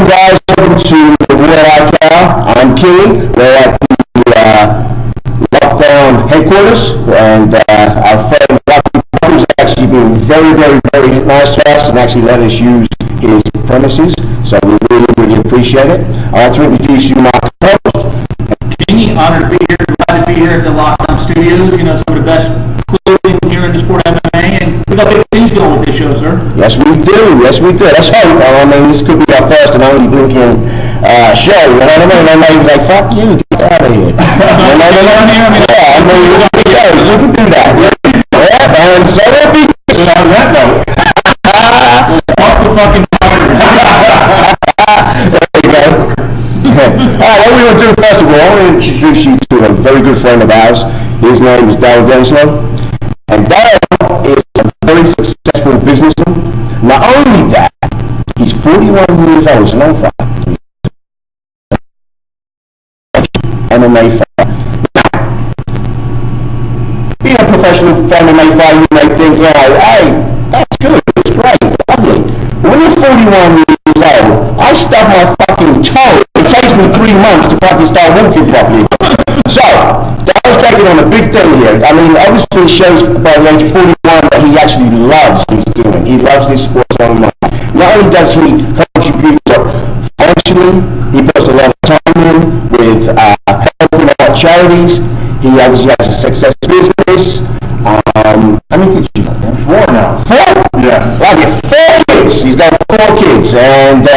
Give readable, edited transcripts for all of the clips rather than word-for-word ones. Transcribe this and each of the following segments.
Welcome, guys. Welcome to the Warlike Hour. I'm Kiwi. We're at the lockdown headquarters, and our friend Bucky has actually been very, very, very nice to us and actually let us use his premises. So we really, really appreciate it. I'd like to introduce you, my host. Kiwi, honored to be here. Glad to be here at the Lockdown Studios. You know, some of the best clothing here in the sport of MMA, and we got big things going with this show, sir. Yes, we do. Yes, we do. Let's hope. I mean, this could be our first and only blinking show. You know what I mean? They may be like, "Fuck you, get out of here." Yeah, I mean, this is shows. You can do that. Yeah, and so it'll be on that note. Fuck the fucking There you go. All right, what we want to do first of all, I want to introduce you to a very good friend of ours. His name is Darrell Denslow, and Darrell is a very successful businessman. Not only that, he's 41 years old. He's an old fella. MMA fighter. Now, being a professional MMA fighter, you may think, hey, that's good, it's great, lovely. But when you're 41 years old, I stub my fucking toe. It takes me 3 months to fucking start walking properly. So, Darrell's taking on a big thing here. I mean, obviously it shows by the age of 41 that he actually loves what he's doing. He loves this sport so much. Not only does he contribute financially, he puts a lot of time in with helping out charities. He obviously has a successful business. How many kids you got there? 4 now. 4? Yes. Wow, you have 4 kids. He's got 4 kids, and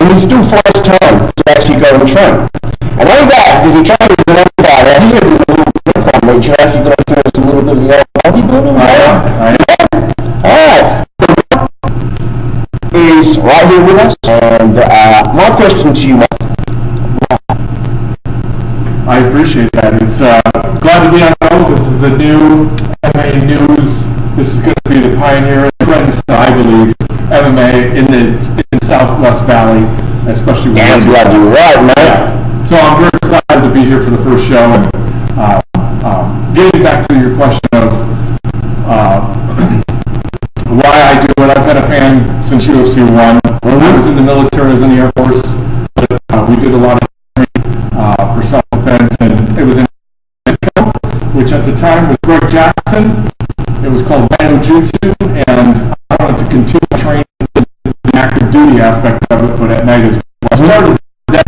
he still finds time to actually go and train. And only that, because he trains with an fighter, he is a little bit fun. Make sure actually going to do a little bit of the bodybuilding. I am. Alright. Is right here with us, and my question to you, I appreciate that. It's glad to be on the road. This is the new MMA news. This is going to be the pioneer trends, I believe, MMA in the Southwest Valley, especially with damn glad you're right, man. Yeah. So I'm very glad to be here for the first show. And getting back to your question of why I do it, I've been a fan since UFC 1. I was in the military, I was in the Air Force. We did a lot of training for self-defense, and it was in Mexico, which at the time was Greg Jackson. It was called Bando Jutsu, and I wanted to continue training the active duty aspect of it, but at night as well. I started that,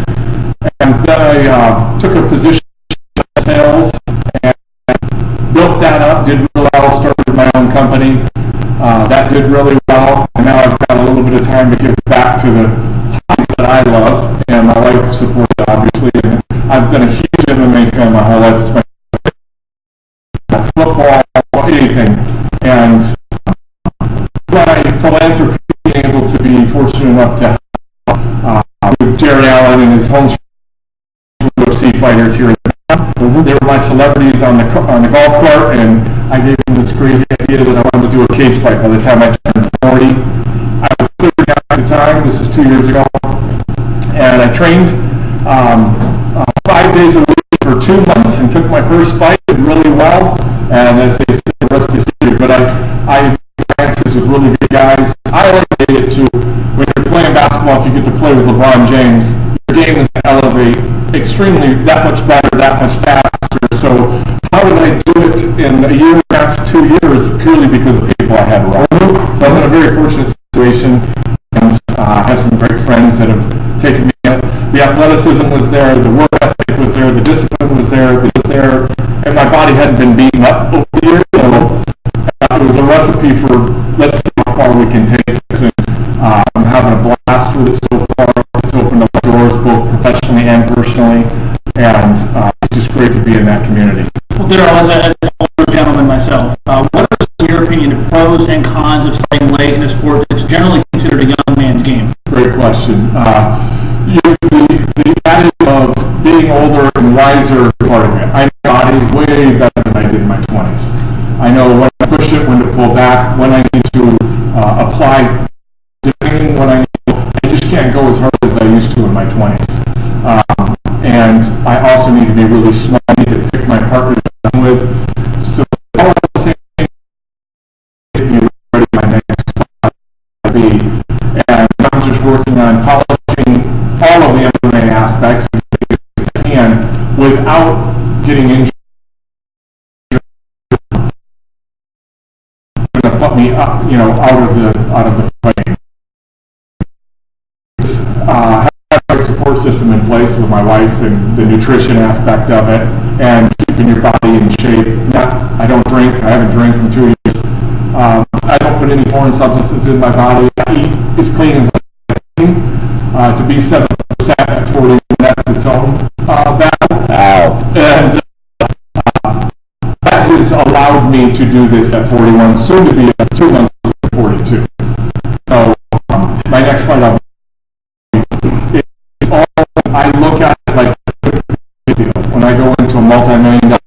and then I took a position in sales and built that up, did really well, started my own company. That did really well, and now I've got a little bit of time to give back to the hobbies that I love, and my wife supports it, obviously. And I've been a huge MMA fan my whole life. It's my football, anything. And my philanthropy, being able to be fortunate enough to help with Darrell and his home UFC fighters here in town. They were my celebrities on the golf cart, and I gave them this crazy idea that I wanted to do a cage fight by the time I turned 40. I was 30 at the time, this is 2 years ago, and I trained 5 days a week for 2 months and took my first fight, did really well, and as they say, the rest is history. But I dances with really good guys. I like it too. When you're playing basketball, if you get to play with LeBron James, your game is going to elevate extremely, that much better, that much faster. So how did I do it in a year and a half to 2 years? Purely because of the people I had around. So I was in a very fortunate situation, and I have some great friends that have taken me up. The athleticism was there, the work ethic was there, the discipline was there, and my body hadn't been beaten up over the years. So it was a recipe for, let's see how far we can take this. And I'm having a blast with it so far. It's opened up doors both professionally and personally, and it's just great to be in that community. Well, Darrell, as an older gentleman myself, what are, in your opinion, the pros and cons of starting late in a sport that's generally considered a young man's game? Great question. The attitude of being older and wiser is part of it. I know body way better than I did in my 20s. I know when to push it, when to pull back, when I need to apply training, when I just can't go as hard as I used to in my 20s. And I also need to be really smart. I need to pick my partner that I'm with. So all of the same thing, get me ready for my next be. And I'm just working on polishing without getting injured. Going to put me up, out of the plane. Have a support system in place with my wife and the nutrition aspect of it, and keeping your body in shape. I don't drink. I haven't drank in 2 years. I don't put any foreign substances in my body. I eat as clean as I can. To be 7% at 40, that's its own battle. Wow. And that has allowed me to do this at 41, soon to be at 2 months at 42. So my next fight, it's all, I look at it like when I go into a multi-million-dollar,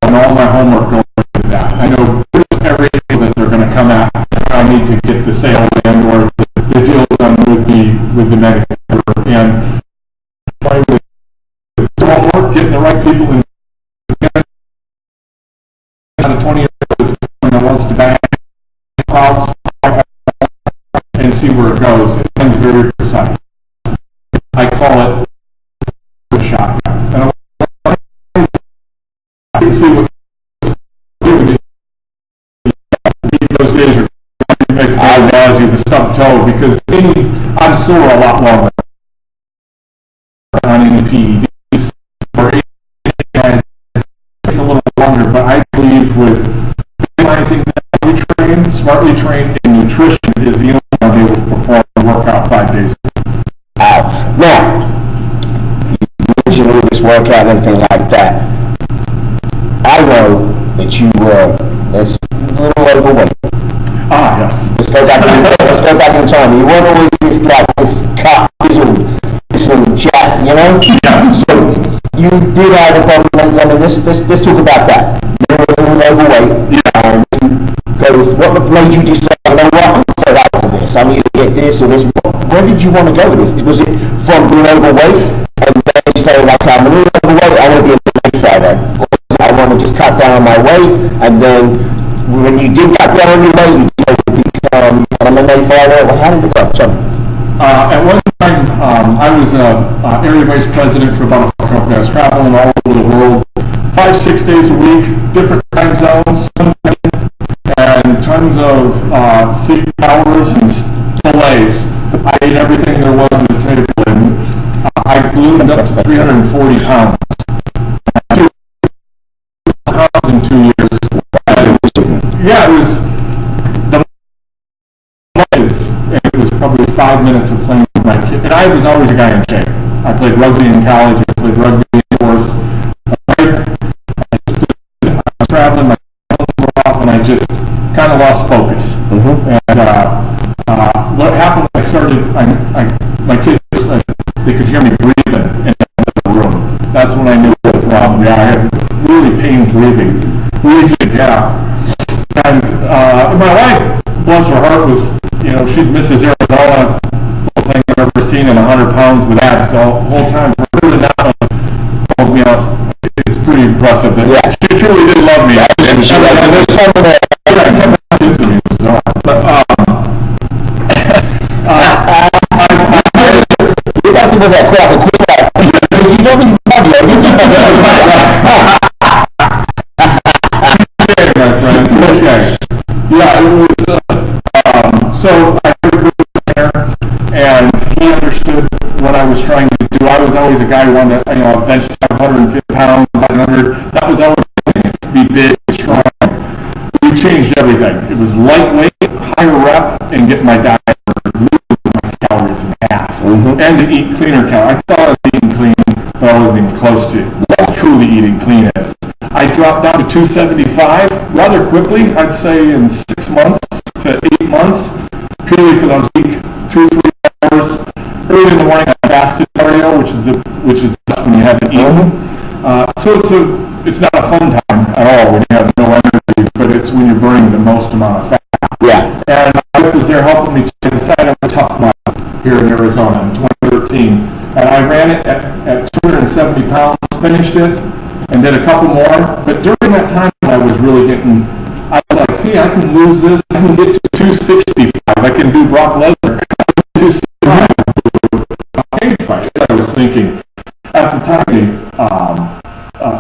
and all my homework goes into that. I know every deal that they're going to come at. I need to get the sale in or the deal done with the Medicare, and with homework, getting the right people in. Out of 20 years that wants to bang problems and see where it goes. It ends very precise. I call it the shotgun. And I can see what those days are make an analogy of the stub toe, because I'm sore a lot longer on any PEDs or and it's a little longer, but I believe with realizing that we train, smartly trained, and nutrition is the only way I'll be able to perform a workout 5 days. Now, you mentioned all this workout and everything like that. I know that you were a little overweight. Ah, yes. Let's go back in time. You weren't always this cut, this chat, Yes. So you did have a problem. I mean, let's talk about that. You were a little overweight. Yeah. And what made you decide, I'm fed up with this. I need to get this or this. Where did you want to go with this? Was it from being overweight and then you say, like, I'm a little overweight, I want to be a big fighter? Or I want to just cut down on my weight, and then when you did cut down on your weight, you become an MMA fighter? Well, how did it go? Tell me. At one time, I was area vice president for about a company. I was traveling all over the world, 5-6 days a week, different time zones, and tons of seat hours and delays. I ate everything there was on the table, and I ballooned up to 340 pounds. 2 pounds in 2 years. Yeah, it was the kids. It was probably 5 minutes of playing with my kid. And I was always a guy in shape. I played rugby in college. I played rugby in course. I was traveling, my phone went off, and I just kind of lost focus. Mm-hmm. And what happened? I started. My kids, they could hear me breathing in the room. That's when I knew it was a problem. Yeah, I had really pain breathing. Yeah. And my wife, bless her heart, was, she's Mrs. Arizona, thing I've ever seen in 100 pounds with abs all the whole time. For her to not hold me out, it's pretty impressive. That she truly did love me. Yeah, it was, so I heard there, and he understood what I was trying to do. I was always a guy who wanted to, bench 550 pounds, 500. That was always to be big and strong. We changed everything. It was lightweight, higher rep, and get my diet, my calories in half, and to eat cleaner calories. I thought I was eating clean, but I wasn't even close to what truly eating clean is. I dropped down to 275 rather quickly, I'd say in 6 months to 8 months, purely because I was weak 2-3 hours. Early in the morning, I fasted cardio, which is when you haven't eaten. So it's not a fun time at all when you have no energy, but it's when you're burning the most amount of fat. Yeah. And my wife was there helping me to decide on a tough mile here in Arizona in 2013. And I ran it at 270 pounds, finished it, and did a couple more. But during that time, I was really I was like, hey, I can lose this. I can get to 265. I can do Brock Lesnar. 265. I was thinking. At the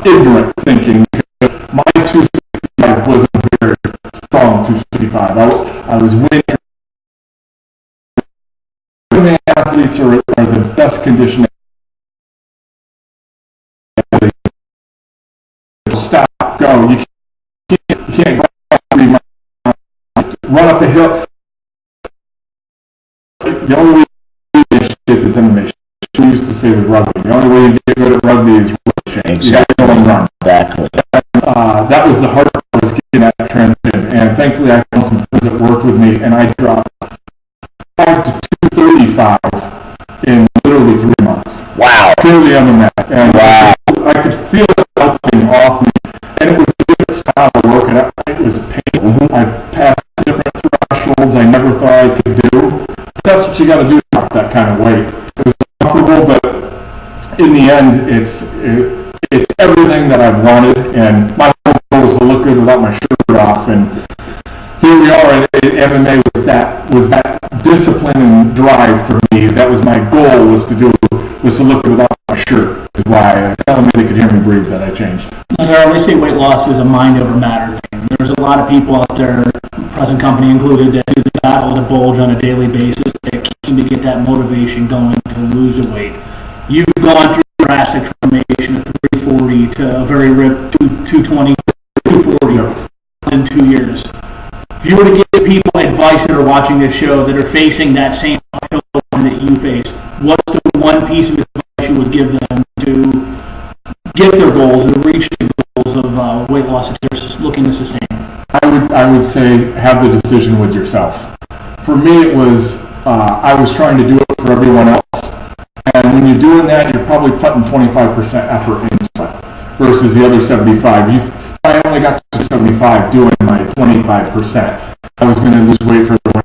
ignorant thinking, because my 265 wasn't very strong 265. I was winning. MMA athletes are the best conditioned. Stop, go. You can't go 3 miles, run up a hill. The only way you get shape is MMA. We used to say with rugby, the only way you get good at rugby is with shape. Exactly. You got to go and run. Exactly. And, that was the hard part, was getting that transition. And thankfully, I found some friends that worked with me, and I dropped 5 to 235 in literally 3 months. Wow. Purely MMA. And wow. I could feel it melting off me. And it was a different style of work, and it was a pain. Mm-hmm. I passed different thresholds I never thought I could do. But that's what you got to do to drop that kind of weight. It was uncomfortable, but in the end, it's everything that I've wanted, and my whole goal was to look good without my shirt off, and here we are. And MMA was that discipline and drive for me. That was my goal, was to look good without my shirt. Is why telling me they could hear me breathe that I changed. I always say weight loss is a mind over matter thing. There's a lot of people out there, present company included, that do the battle to bulge on a daily basis. They're keen to get that motivation going to lose the weight. You've gone through a drastic transformation of 340 to a very ripped 220, 240 in 2 years. If you were to give people advice that are watching this show that are facing that same uphill that you face, what's the one piece of advice you would give them to get their goals and reach the goals of weight loss that they're looking to sustain? I would say have the decision with yourself. For me, it was I was trying to do it for everyone else, and when you're doing that, you're probably putting 25% effort into it versus the other 75. I only got to 75 doing my 25%. I was going to lose weight for the way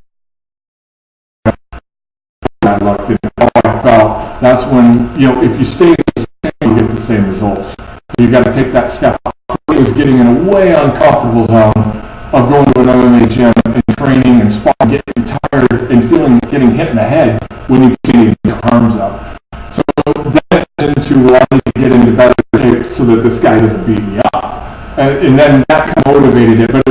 I looked at it. All I felt, that's when, if you stay the same, you get the same results. So you got to take that step up. I was getting in a way uncomfortable zone of going to an MMA gym and training and sparring, getting tired and getting hit in the head when you can't even get your arms up. So then into I need to get into better shape so that this guy doesn't beat me up. And then that kind of motivated it, but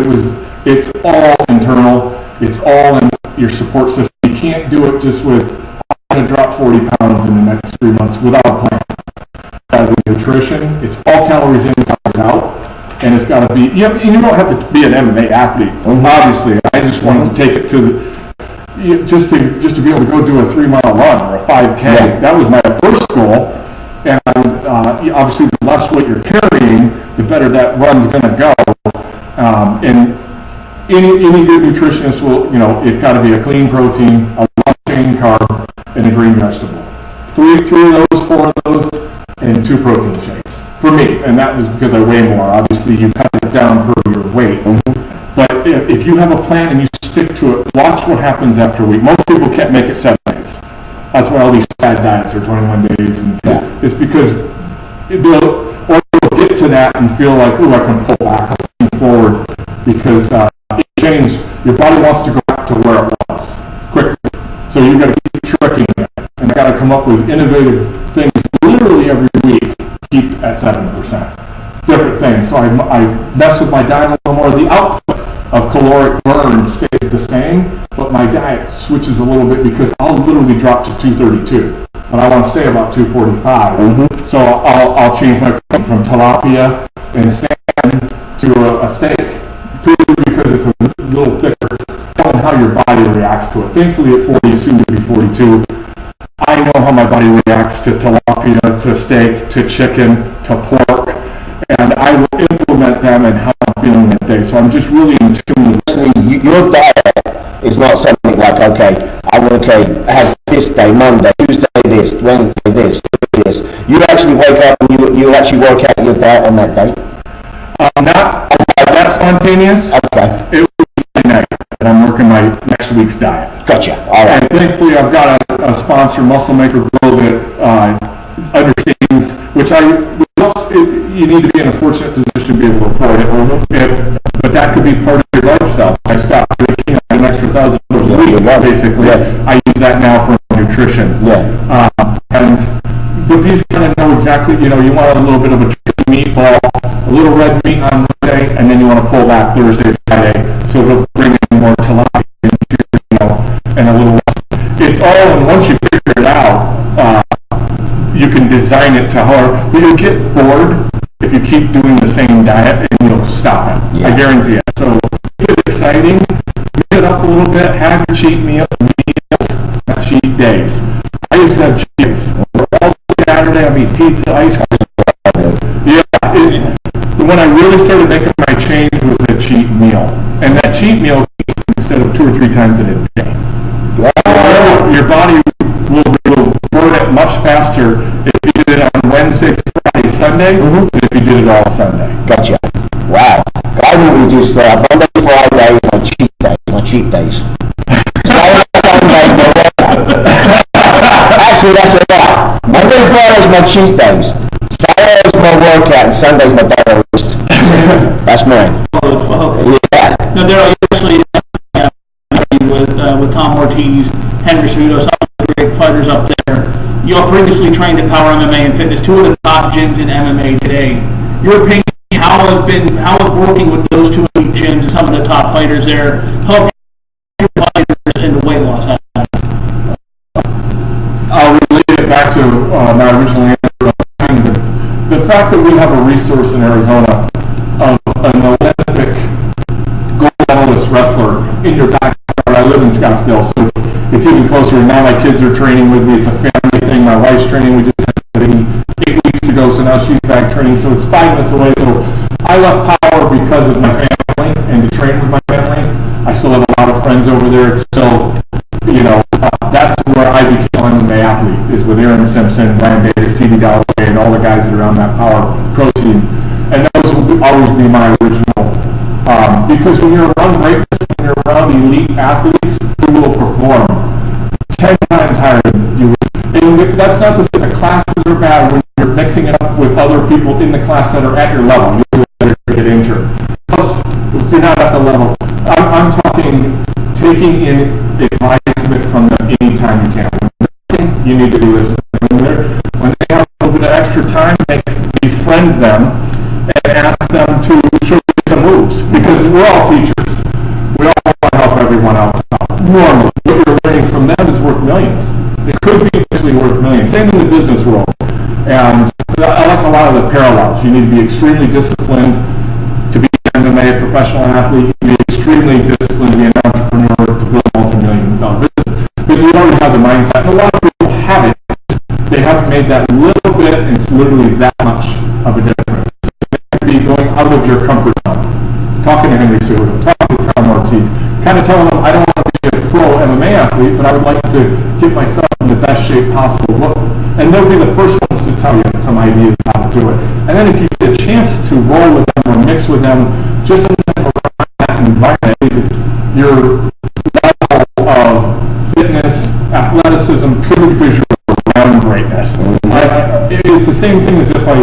it's all internal. It's all in your support system. You can't do it just with, I'm going to drop 40 pounds in the next 3 months without a plan. Got to be nutrition. It's all calories in, calories out. And it's got to be, you don't have to be an MMA athlete. Obviously, I just wanted to take it to just to be able to go do a 3-mile run or a 5K. Yeah. That was my first goal. And obviously, the less weight you're carrying, the better that run's going to go. And any good nutritionist will, it's got to be a clean protein, a long-chain carb, and a green vegetable. 3 of those, 4 of those, and 2 protein shakes. For me, and that was because I weigh more. Obviously, you cut it down per your weight. Mm-hmm. But if you have a plan and you stick to it, watch what happens after a week. Most people can't make it 7 days. That's why all these fad diets are 21 days. And it's because they'll get to that and feel like, I can pull back, pull forward, because it changed. Your body wants to go back to where it was quickly. So you've got to keep tricking it. And you've got to come up with innovative things literally every week to keep at 7%. Different things. So I mess with my diet a little more. The output of caloric burn stays the same, but my diet switches a little bit because I'll literally drop to 232, but I want to stay about 245. Mm-hmm. So I'll change my protein from tilapia and salmon to a steak, purely because it's a little thicker, and how your body reacts to it. Thankfully, at 40, soon to be 42, I know how my body reacts to tilapia, to steak, to chicken, to pork, and I will implement them and how I'm feeling that day. So I'm just really in tune with your diet is not something like, I have this day, Monday, Tuesday this, Wednesday this, this. You actually wake up and you actually work out your diet on that day? Not that spontaneous. Okay. It was Sunday night, and I'm working my next week's diet. Gotcha. All right. And thankfully, I've got a sponsor, Muscle Maker Girl, that understands, you need to be in a fortunate position to be able to afford it. But that could be part of your lifestyle. I stopped drinking, I had an extra $1,000 a week, basically. Yeah. I use that now for nutrition. Yeah. And But these kind of know exactly, you want a little bit of a chicken meatball, a little red meat on Monday, and then you want to pull back Thursday, Friday, so it'll bring in more tilapia, and a little less. It's all, and once you figure it out, you can design it to but you'll get bored if you keep doing the same diet, and you'll stop it. Yeah. I guarantee it. So, get exciting, mix it up a little bit, have your cheat meals, not cheat days. I used to have cheat days. All Saturday, I eat pizza, ice cream. Yeah. When I really started making my change was a cheat meal. And that cheat meal, instead of 2 or 3 times in a day. Wow. Your body will burn it much faster if you did it on Wednesday, Friday, Sunday, than if you did it all Sunday. Gotcha. Wow. I really just, Monday, Friday is my cheat days. Saturday, Sunday, no workout. Actually, that's a lie. Monday, Friday is my cheat days. Saturday is my workout, and Sunday is my diet roast. That's mine. Yeah. No, Darrell, you actually with Tom Ortiz, Henry Cejudo, some of the great fighters up there. You all previously trained at Power MMA and Fitness, 2 of the top gyms in MMA today. Your opinion, how have working with those 2 elite gyms and some of the top fighters there helped your fighters in the weight loss? I'll relate it back to my original answer. The fact that we have a resource in Arizona of an Olympic gold medalist wrestler in your backyard. I live in Scottsdale, so it's even closer. Now my kids are training with me. It's a family thing. My wife's training. We just had a baby 8 weeks ago, so now she's back training. So it's 5 minutes away. So I left Power because of my family and to train with my family. I still have a lot of friends over there. It's still, that's where I became an MMA athlete, is with Aaron Simpson, Ryan Bader, C.D. Dalloway, and all the guys that are on that Power Pro team. And those will always be my original. Because when you're around greatness, when you're around elite athletes who will perform 10 times higher than you would. And that's not to say the classes are bad when you're mixing it up with other people in the class that are at your level. You're better to get injured. Plus, if you're not at the level, I'm talking taking in advisement from them anytime you can. You need to do this. When they have a little bit of extra time, befriend them and ask them to show you some moves. Because we're all teachers. We all want to help everyone else out. Normally, what you're learning from them is worth millions. It could be actually worth millions. Same in the business world. And I like a lot of the parallels. You need to be extremely disciplined to be an MMA professional athlete. You need to be extremely disciplined to be an entrepreneur to build a multi-million-dollar business. But you already have the mindset. And a lot of people have it. They haven't made that little bit, and it's literally that much of a difference. Be going out of your comfort zone, talking to Henry Cejudo, talking to Tom Ortiz, kind of telling them, I don't want to be a pro MMA athlete, but I would like to get myself in the best shape possible. And they'll be the first ones to tell you some ideas how to do it. And then if you get a chance to roll with them or mix with them, just around that environment, your level of fitness, athleticism, purely because you're around greatness. It's the same thing as if I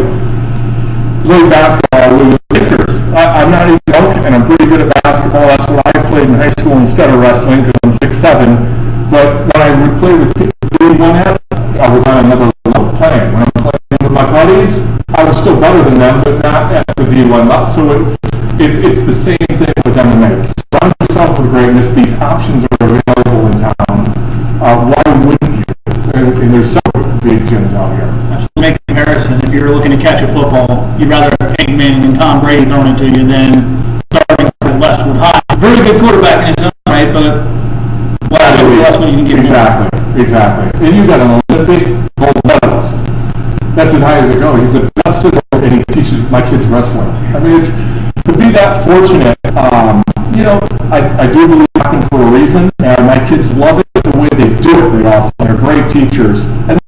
play basketball with Lakers. I'm not even young, and I'm pretty good at basketball. That's what I played in high school instead of wrestling because I'm 6'7". But when I would play with D1F, I was on another level playing. When I'm playing with my buddies, I was still better than them, but not at the D1 level. So it's the same thing with MMA. Surround yourself with greatness. These options are available in town. Why wouldn't you? And there's so big gyms out here. Make a comparison. If you're looking to catch a football, you'd rather have Peyton Manning and Tom Brady throwing it to you than starting with Westwood High. Very good quarterback in his own right, but less when you can get Exactly. And you got an Olympic gold medalist. That's as high as it goes. He's the best in the world, and he teaches my kids wrestling. I mean, it's to be that fortunate. I do believe it happened for a reason, and my kids love it the way they do it. They're great teachers. And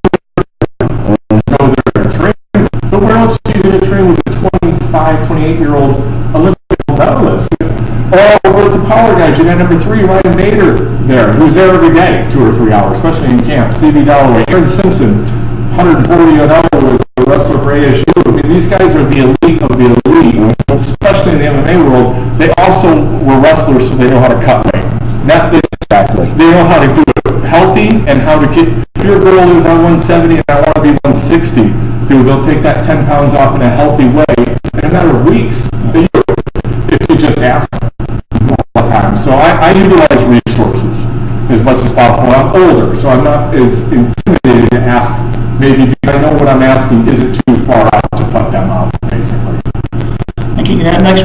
go there and train. But where else are you going to train with a 25, 28-year-old Olympic medalist? Or with the power guys, you got number 3, Ryan Bader there, who's there every day, 2 or 3 hours, especially in camp. C.D. Dalloway, Aaron Simpson, 140 an hour was the wrestler for ASU. I mean, these guys are the elite of the elite, especially in the MMA world. They also were wrestlers, so they know how to cut weight. They know how to do it healthy and how to get, if your goal is on 170 and I want to be 160, 160, dude, they'll take that 10 pounds off in a healthy way in a matter of weeks. If you just ask them all the time. So I utilize resources as much as possible. I'm older, so I'm not as intimidated to ask, maybe, I know what I'm asking, is it too far out to put them out, basically. That next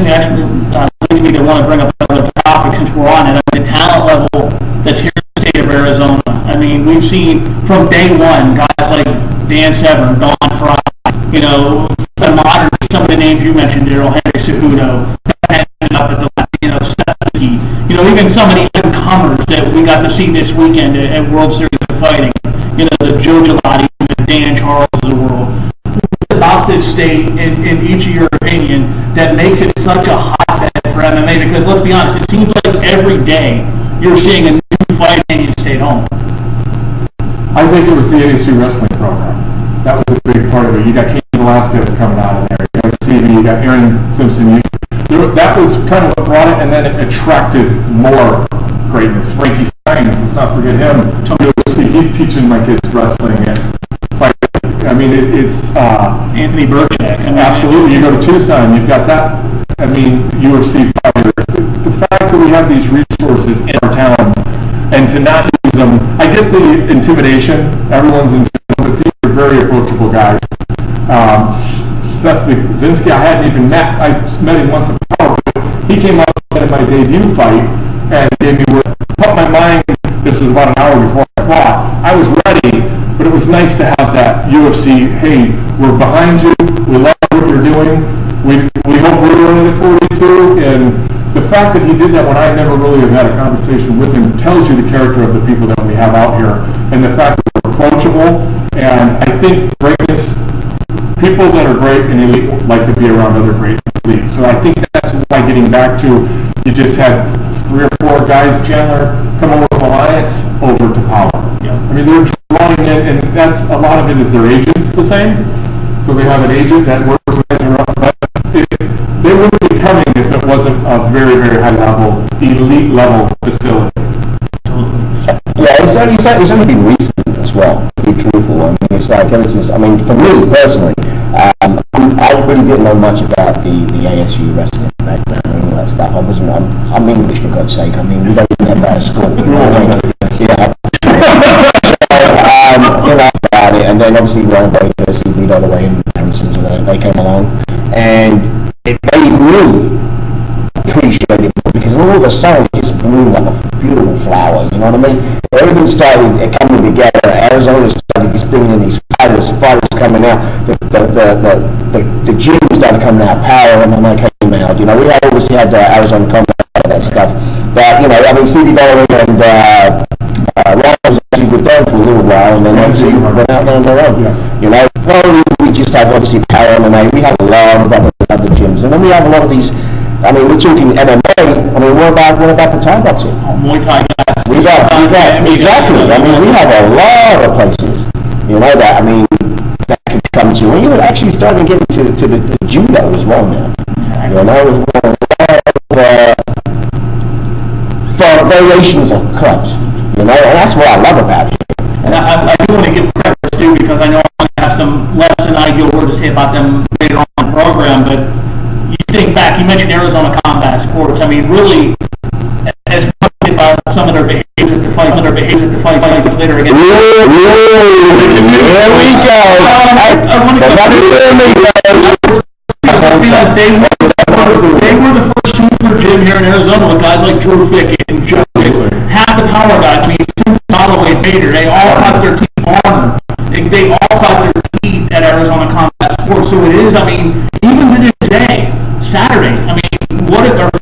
leads me to want to bring up another topic since we're on it. I mean, the talent level that's here in the state of Arizona. I mean, we've seen from day one guys like Dan Severn, Don Fry, the modern, some of the names you mentioned, Darrell, Henry Cejudo, ended up at the Stephanie, even some of the incomers that we got to see this weekend at World Series of Fighting, the Joe Gelati and the Dan Charles of the world. About this state, in each of your opinion, that makes it such a hotbed for MMA? Because let's be honest, it seems like every day you're seeing a new fight in state home. I think it was the ASU wrestling program. That was a big part of it. You got King Velasquez coming out of there. You got Stevie, you got Aaron Simpson. That was kind of what brought it, and then it attracted more greatness. Frankie Steins, let's not forget him. He's teaching my kids wrestling and fighting. I mean, it's Anthony Burchak. Absolutely. You go to Tucson, you've got that. I mean, UFC fighters. The fact that we have these resources in our town and to not use them, I get the intimidation. Everyone's intimidated, but these are very approachable guys. Seth Brzezinski, I hadn't even met. I met him once in Power, but he came out in my debut fight and gave me put my mind. This was about an hour before I fought. I was ready, but it was nice to have that UFC, hey, we're behind you, we love what you're doing, we hope we're doing it for you too, and the fact that he did that when I never really have had a conversation with him tells you the character of the people that we have out here, and the fact that we're approachable, and I think greatness, people that are great and elite like to be around other great elites, so I think that's why getting back to, you just had 3 or 4 guys, Chandler, come over from Alliance over to Power. Yeah. I mean, they're drawing in, and that's a lot of it is their agents the same. So they have an agent that works with guys around, but they wouldn't be coming if it wasn't a very, very high level, elite level facility. Yeah, it's only been recent as well, to be truthful. I mean, it's like ever since, I mean, for me personally, I really didn't know much about the ASU wrestling background and all that stuff. I'm English for God's sake. I mean, we don't even have that at school. About it, and then obviously Ryan Baker, Stevie Holloway, and Harrison's, they came along, and it made me appreciate it because all of a sudden it just blew like a beautiful flower. You know what I mean? Everything started coming together. Arizona started just bringing in these fighters coming out. The gym started coming out, Power, and then they came out. We obviously had Arizona Combat, all that stuff. But I mean, Stevie Holloway and Ryan was actually with them for a little while, and then obviously went out on their own. Well, we just have obviously Power MMA. We have a lot of other gyms, and then we have a lot of these. I mean, we're talking MMA. I mean, what about the Thai boxing? Muay Thai guys. We got exactly. I mean, we have a lot of places. That. I mean, that could come to. And you're actually starting to get into the judo as well now. For variations of clubs. And that's what I love about it. And I do want to give credit too, because I know I'm going to have some less than ideal words to say about them later on in the program, but you think back, you mentioned Arizona Combat Sports. I mean, really, as much about some of their behaviors at the fight, later again. Here we go. I want to they were the first super gym here in Arizona with guys like Drew Fickett and Joe Hicks. Half the Power guys, I mean, Holloway, Bader, they all cut their teeth armor. They all cut their teeth at Arizona Combat Sports. So it is, I mean, even to this day, Saturday, I mean,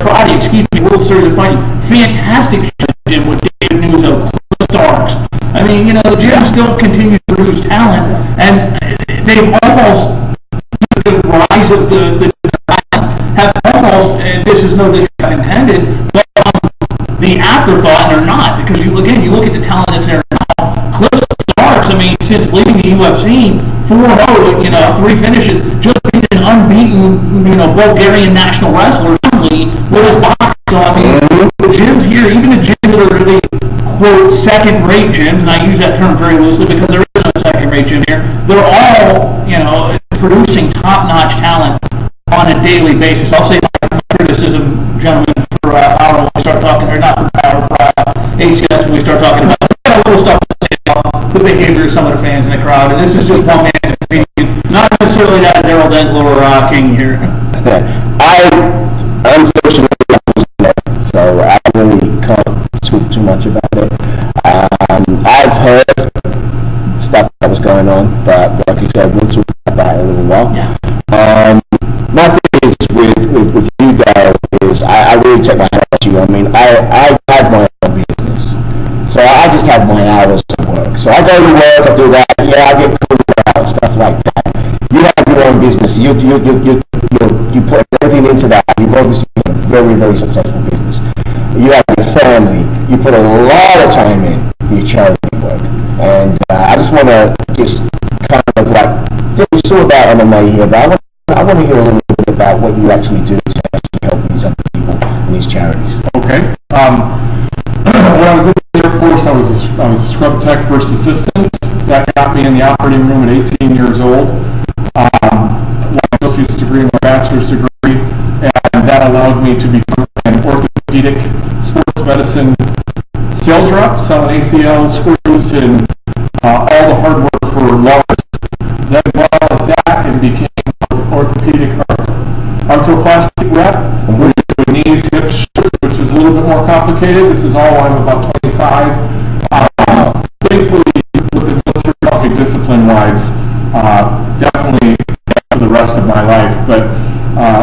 Friday, World Series of Fighting, fantastic gym with David Nuzzo, Chris Starks. I mean, the gym still continues to produce talent, and they've almost, the rise of the talent, have almost, and this is no disrespect intended, but the afterthought, and they're not, because you look at the talent that's there now. Cliff Starks, I mean, since leaving the UFC, 4-0, 3 finishes, just being an unbeaten, Bulgarian national wrestler with his box. So, I mean, the gyms here, even the gyms that are really, quote, second-rate gyms, and I use that term very loosely because there is no second great gym here. They're all, producing top-notch talent on a daily basis. I'll say my criticism, gentlemen, for Power when we start talking, or not for Power, for ACS when we start talking about a little stuff to say about the behavior of some of the fans in the crowd. And this is just one man's opinion, not necessarily that Darrell, Denslow, or King here. I unfortunately was there, so I really can't talk too much about it. I've heard stuff that was going on, but like you said, we'll talk about it in a little while. Yeah. My thing is with you, Darrell, is I really take my hat off to you. I mean, I have my own business, so I just have my hours to work. So I go to work, I do that. Yeah, I get called out and stuff like that. You have your own business. You put everything into that. You've obviously got a very, very successful business. You have your family. You put a lot of time in for your charity work. And I just want to kind of we saw about MMA here, but I want to hear a little bit about what you actually do to actually help these other people and these charities. Okay. When I was in the Air Force, I was a scrub tech first assistant. That got me in the operating room at 18 years old. My associate's degree, my bachelor's degree, and that allowed me to become an orthopedic sports medicine sales rep, selling ACL screws and all the hard work for large. Then while at that, and became orthopedic arthroplastic rep, where you do knees, hips, which is a little bit more complicated. This is all I'm about 25. Thankfully, with the military discipline-wise, definitely for the rest of my life. But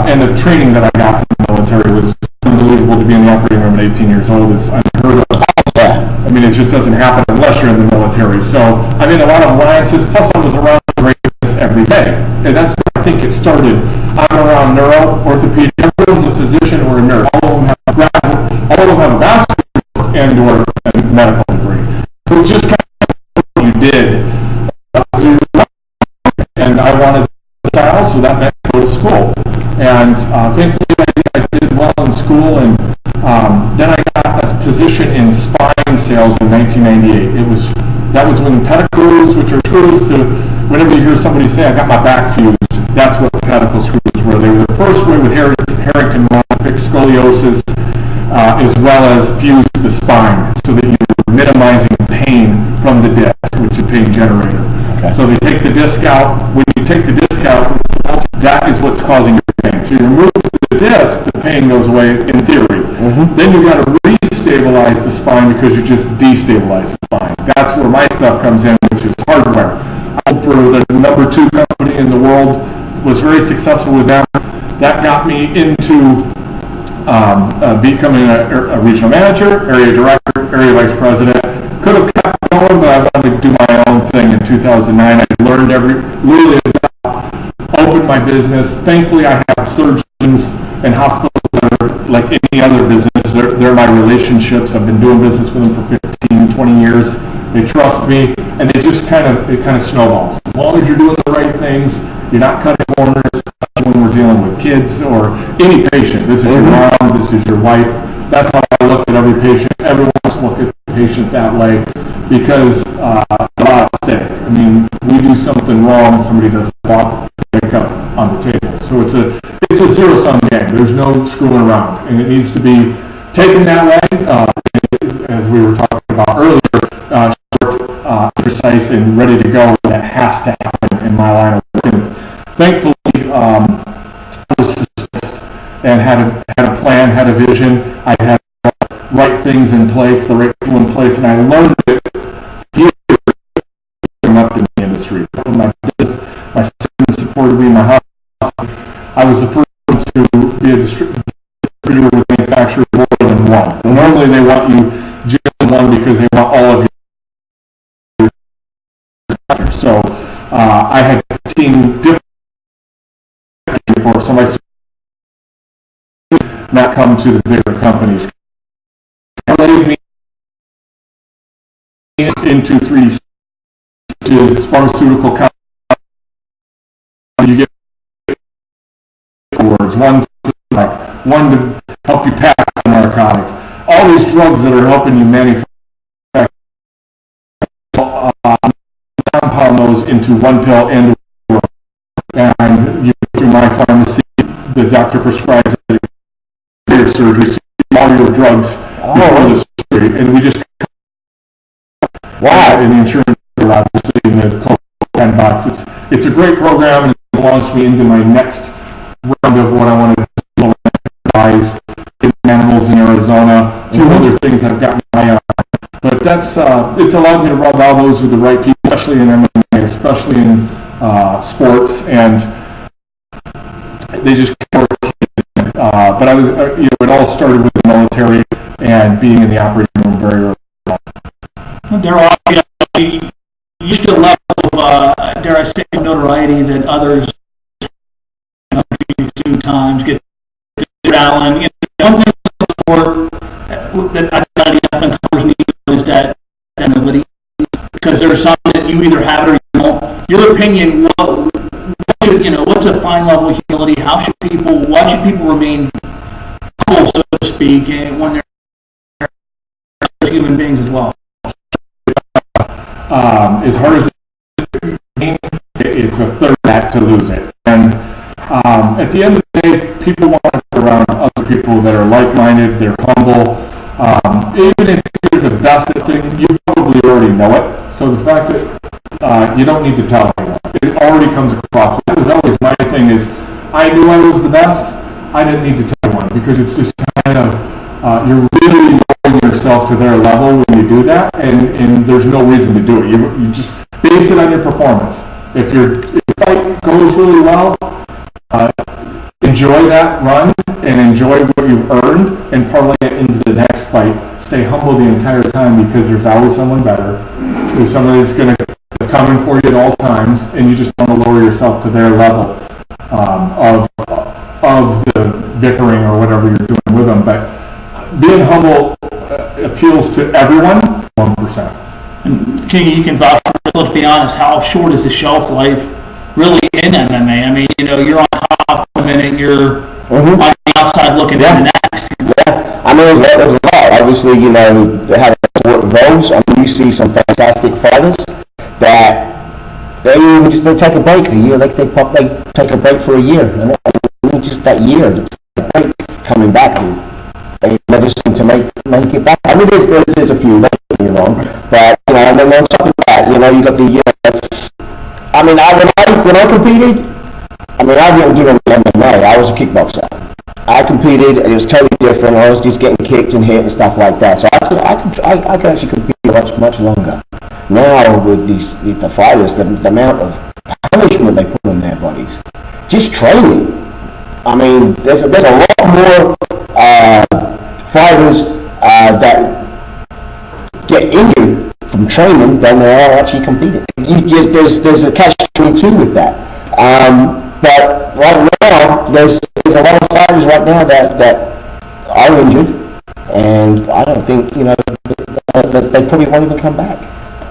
and the training that I got in the military was unbelievable. To be in the operating room at 18 years old is unheard of. I mean, it just doesn't happen unless you're in the military. So I made a lot of alliances. Plus, I was around this every day, and that's where I think it started. I'm around neuro, orthopedic. Everyone's a physician or a nurse. All of them have a bachelor's and/or a medical degree. So it's just kind of what you did. And I wanted a child, so that meant go to school. And thankfully, I did well in school, and then I got a position in spine sales in 1998. That was when pedicle screws, which are screws to, whenever you hear somebody say, I got my back fused, that's what the pedicle screws were. They were the first way with Harrington Run to fix scoliosis, as well as fuse the spine, so that you're minimizing pain from the disc, which is a pain generator. Okay. So they take the disc out. When you take the disc out, that is what's causing your pain. So you remove the disc, the pain goes away in theory. Mm-hmm. Then you've got to re-stabilize the spine because you just destabilize the spine. That's where my stuff comes in, which is hardware. I worked for the number 2 company in the world, was very successful with them. That got me into becoming a regional manager, area director, area vice president. Could have kept going, but I wanted to do my own thing in 2009. I learned literally opened my business. Thankfully, I have surgeons and hospitals that are like any other business. They're my relationships. I've been doing business with them for 15, 20 years. They trust me, and it kind of snowballs. As long as you're doing the right things, you're not cutting corners, especially when we're dealing with kids or any patient. This is your mom, this is your wife. That's how I look at every patient. Everyone wants to look at the patient that way because a lot at stake. I mean, we do something wrong, somebody doesn't wake up on the table. So it's a zero-sum game. There's no screwing around, and it needs to be taken that way. As we were talking about earlier, short, precise, and ready to go. That has to happen in my line of work. And thankfully, I was just and had a plan, had a vision. I had the right things in place, the right people in place, and I learned it up in the industry. My students supported me in my house. I was the first one to be a distributor with manufacturers more than one. Normally they want you just one because they want all of your. So I had 15 different for somebody not come to the bigger companies. Laid me into 3 stages, pharmaceutical companies. You get words. One to help you pass the narcotic. All these drugs that are helping you manufacture down compound those into one pill and you go to my pharmacy, the doctor prescribes your surgery, so you all your drugs before the surgery, and we just and the insurance obviously in the 10 bucks. It's a great program, and it launched me into my next round of what I want to do, guys, animals in Arizona, two other things I've got my eye on. But that's it's allowed me to rub elbows with the right people, especially in MMA, especially in sports, and they just can't work. But I was, it all started with the military and being in the operating room very early on. Darrell, you should a level of, dare I say, notoriety that others two times get Allen. One thing that I thought uncovers need is that ability, because there's some that you either have it or you don't. Your opinion, what's a fine level of humility? Why should people remain humble, so to speak, when they're human beings as well? As hard as it's a third act to lose it. And at the end of the day, people want to be around other people that are like-minded, they're humble. Even if you're the best at things, you probably already know it. So the fact that you don't need to tell anyone, it already comes across. That was always my thing is, I knew I was the best, I didn't need to tell anyone, because it's just kind of, you're really lowering yourself to their level when you do that, and there's no reason to do it. You just base it on your performance. If your fight goes really well, enjoy that run and enjoy what you've earned and parlay it into the next fight. Stay humble the entire time, because there's always someone better. There's someone that's coming for you at all times, and you just want to lower yourself to their level of the bickering or whatever you're doing with them. But being humble appeals to everyone, 1%. And King, you can vouch for this. Let's be honest, how short is the shelf life really in MMA? I mean, you're on top for a minute, you're on the outside looking in the next. Yeah, I mean, there's a lot. Obviously, they have sport evolves. I mean, you see some fantastic fighters that they just take a break a year. They take a break for a year, and just that year, they take a break coming back, and they never seem to make it back. I mean, there's a few, don't get me wrong, but and then on top of that, you got the. I mean, when I competed, I didn't do any MMA. I was a kickboxer. I competed, and it was totally different. I was just getting kicked and hit and stuff like that. So I could actually compete much longer. Now with the fighters, the amount of punishment they put on their bodies, just training. I mean, there's a lot more fighters that get injured from training than there are actually competing. There's a catch-22 with that. But right now, there's a lot of fighters right now that are injured, and I don't think that they probably won't even come back.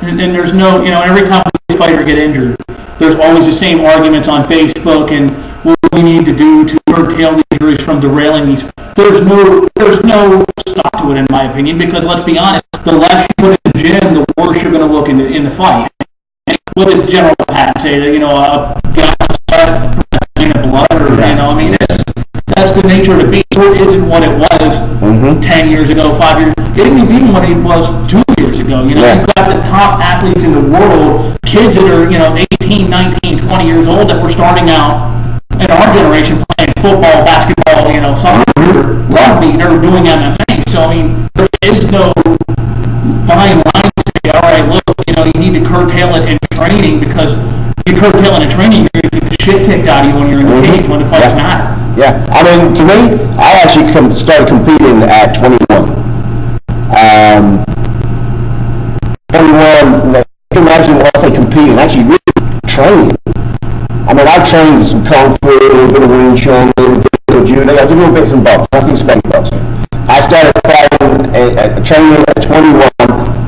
And there's no, every time a fighter get injured, there's always the same arguments on Facebook and what we need to do to curtail the injuries from derailing these. There's no stop to it, in my opinion, because let's be honest, the less you put in the gym, the worse you're going to look in the fight. And what did General Patton say? That a guy of blood, or that's the nature of the beast. It isn't what it was 10 years ago, 5 years. It isn't even what it was 2 years ago. You've got the top athletes in the world, kids that are 18, 19, 20 years old that were starting out in our generation playing football, basketball, soccer, rugby. They're doing MMA. So there is no fine line to say, all right, look, you need to curtail it in training, because you curtail it in training, you're going to get the shit kicked out of you when you're in the cage when the fights matter. Yeah, to me, I actually started competing at 21. 21, you can imagine when I say competing, actually really training. I trained some Kung Fu, a bit of Wing Chun, a bit of Judo, I did little bits and bobs, nothing special boxing. I started fighting, training at 21.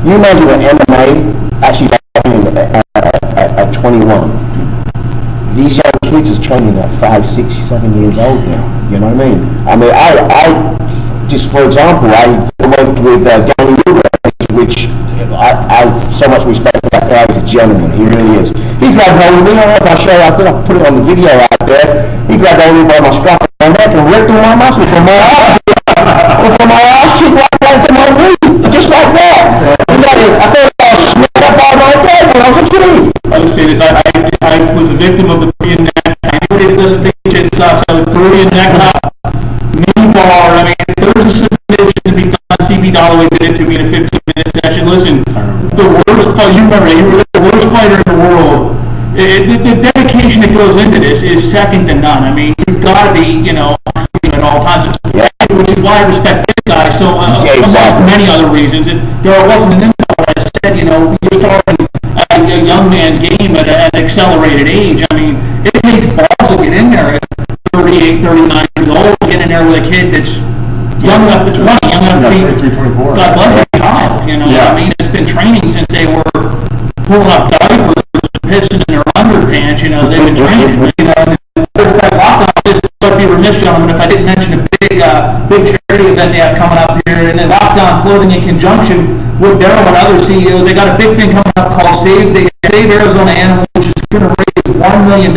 You imagine what MMA actually training at 21. These young kids is training at 5, 6, 7 years old now. You know what I mean? I just, for example, I went with Danny Newberg, which I so much respect for that guy. He's a gentleman. He really is. He grabbed hold of me. I don't know if I'll show you. I'll put it on the video out there. He grabbed hold of me by my scruff of my neck and ripped through my muscles from my ass cheek right down to my knee. Just like that. I thought I was smacked up by my dad when I was a kid. I would say this, I was a victim of the Korean neck. I knew it doesn't take shit sucks. I was Korean neck up, knee bar. I mean, there was a submission to be done. CB Dalloway did it to me in a 15-minute session. Listen, the worst fight, you remember, you were the worst fighter in the world. The dedication that goes into this is second to none. I mean, you've got to be, at all times. Which is why I respect this guy so among many other reasons. And there wasn't an info. I said, you're starting a young man's game at an accelerated age. I mean, it takes balls to get in there at 38, 39 years old, get in there with a kid that's young enough to 20, young enough to be, 23, 24. God bless your child, I mean, it's been training since they were pulling up diapers, pissing in their underpants, they've been training, there's that lockdown, I'd be remiss, gentlemen, if I didn't mention a big charity event they have coming up here, and then Lockdown Clothing in conjunction with Darrell and other CEOs. They got a big thing coming up called Save Arizona Animals, which is going to raise $1 million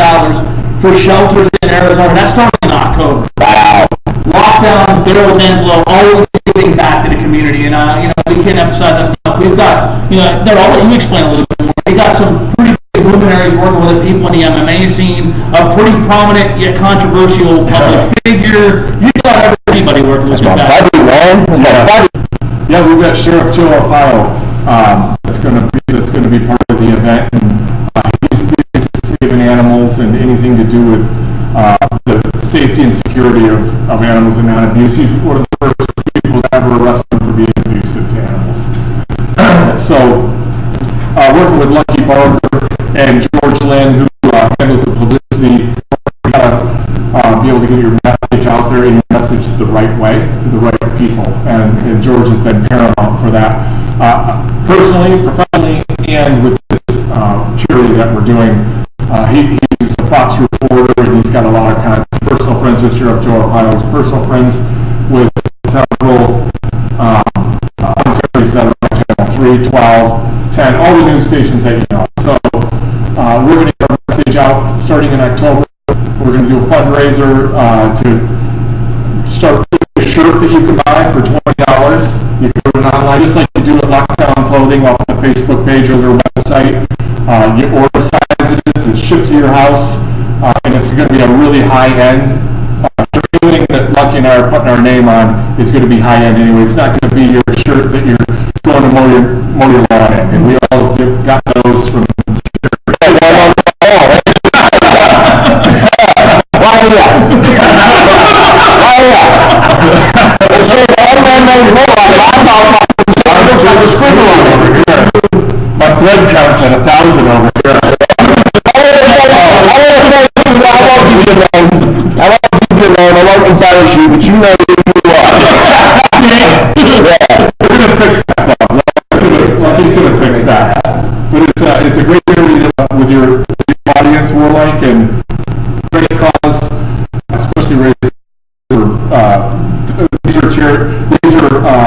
for shelters in Arizona. That's starting in October. Wow. Lockdown, Darrell, Denslow, always giving back to the community, and we can't emphasize that stuff. We've got, they're all let you explain a little bit more. We got some pretty luminaries working with people in the MMA scene, a pretty prominent yet controversial public figure. You got everybody working with that. Yeah, we've got Sheriff Joe Arpaio that's going to be part of the event, and he's big into saving animals and anything to do with the safety and security of animals and non-abuse. He's one of the first people to ever arrest them for being abusive to animals. So, working with Lucky Barber and George Lynn, who handles the publicity, you gotta be able to get your message out there and your message the right way to the right people. And George has been paramount for that, personally, professionally, and with this charity that we're doing. He's a Fox reporter, and he's got a lot of kind of personal friends with Sheriff Joe Arpaio. He's personal friends with several commentaries that are on Channel 3, 12, 10, all the news stations that you know. So we're going to get our message out starting in October. We're going to do a fundraiser to start a shirt that you can buy for $20. You can put it online, just like you do at Lockdown Clothing off the Facebook page or their website. You order the size it is, it's shipped to your house, and it's going to be a really high-end. Everything that Lucky and I are putting our name on is going to be high-end anyway. It's not going to be your shirt that you're going to mow your lawn in. And we all got those from my thread counts at 1,000 over here. I won't embarrass you, but you know who you are. We're going to fix that, though. He's going to fix that. But it's a great charity with your audience, Warlike, and great cause, especially raised these are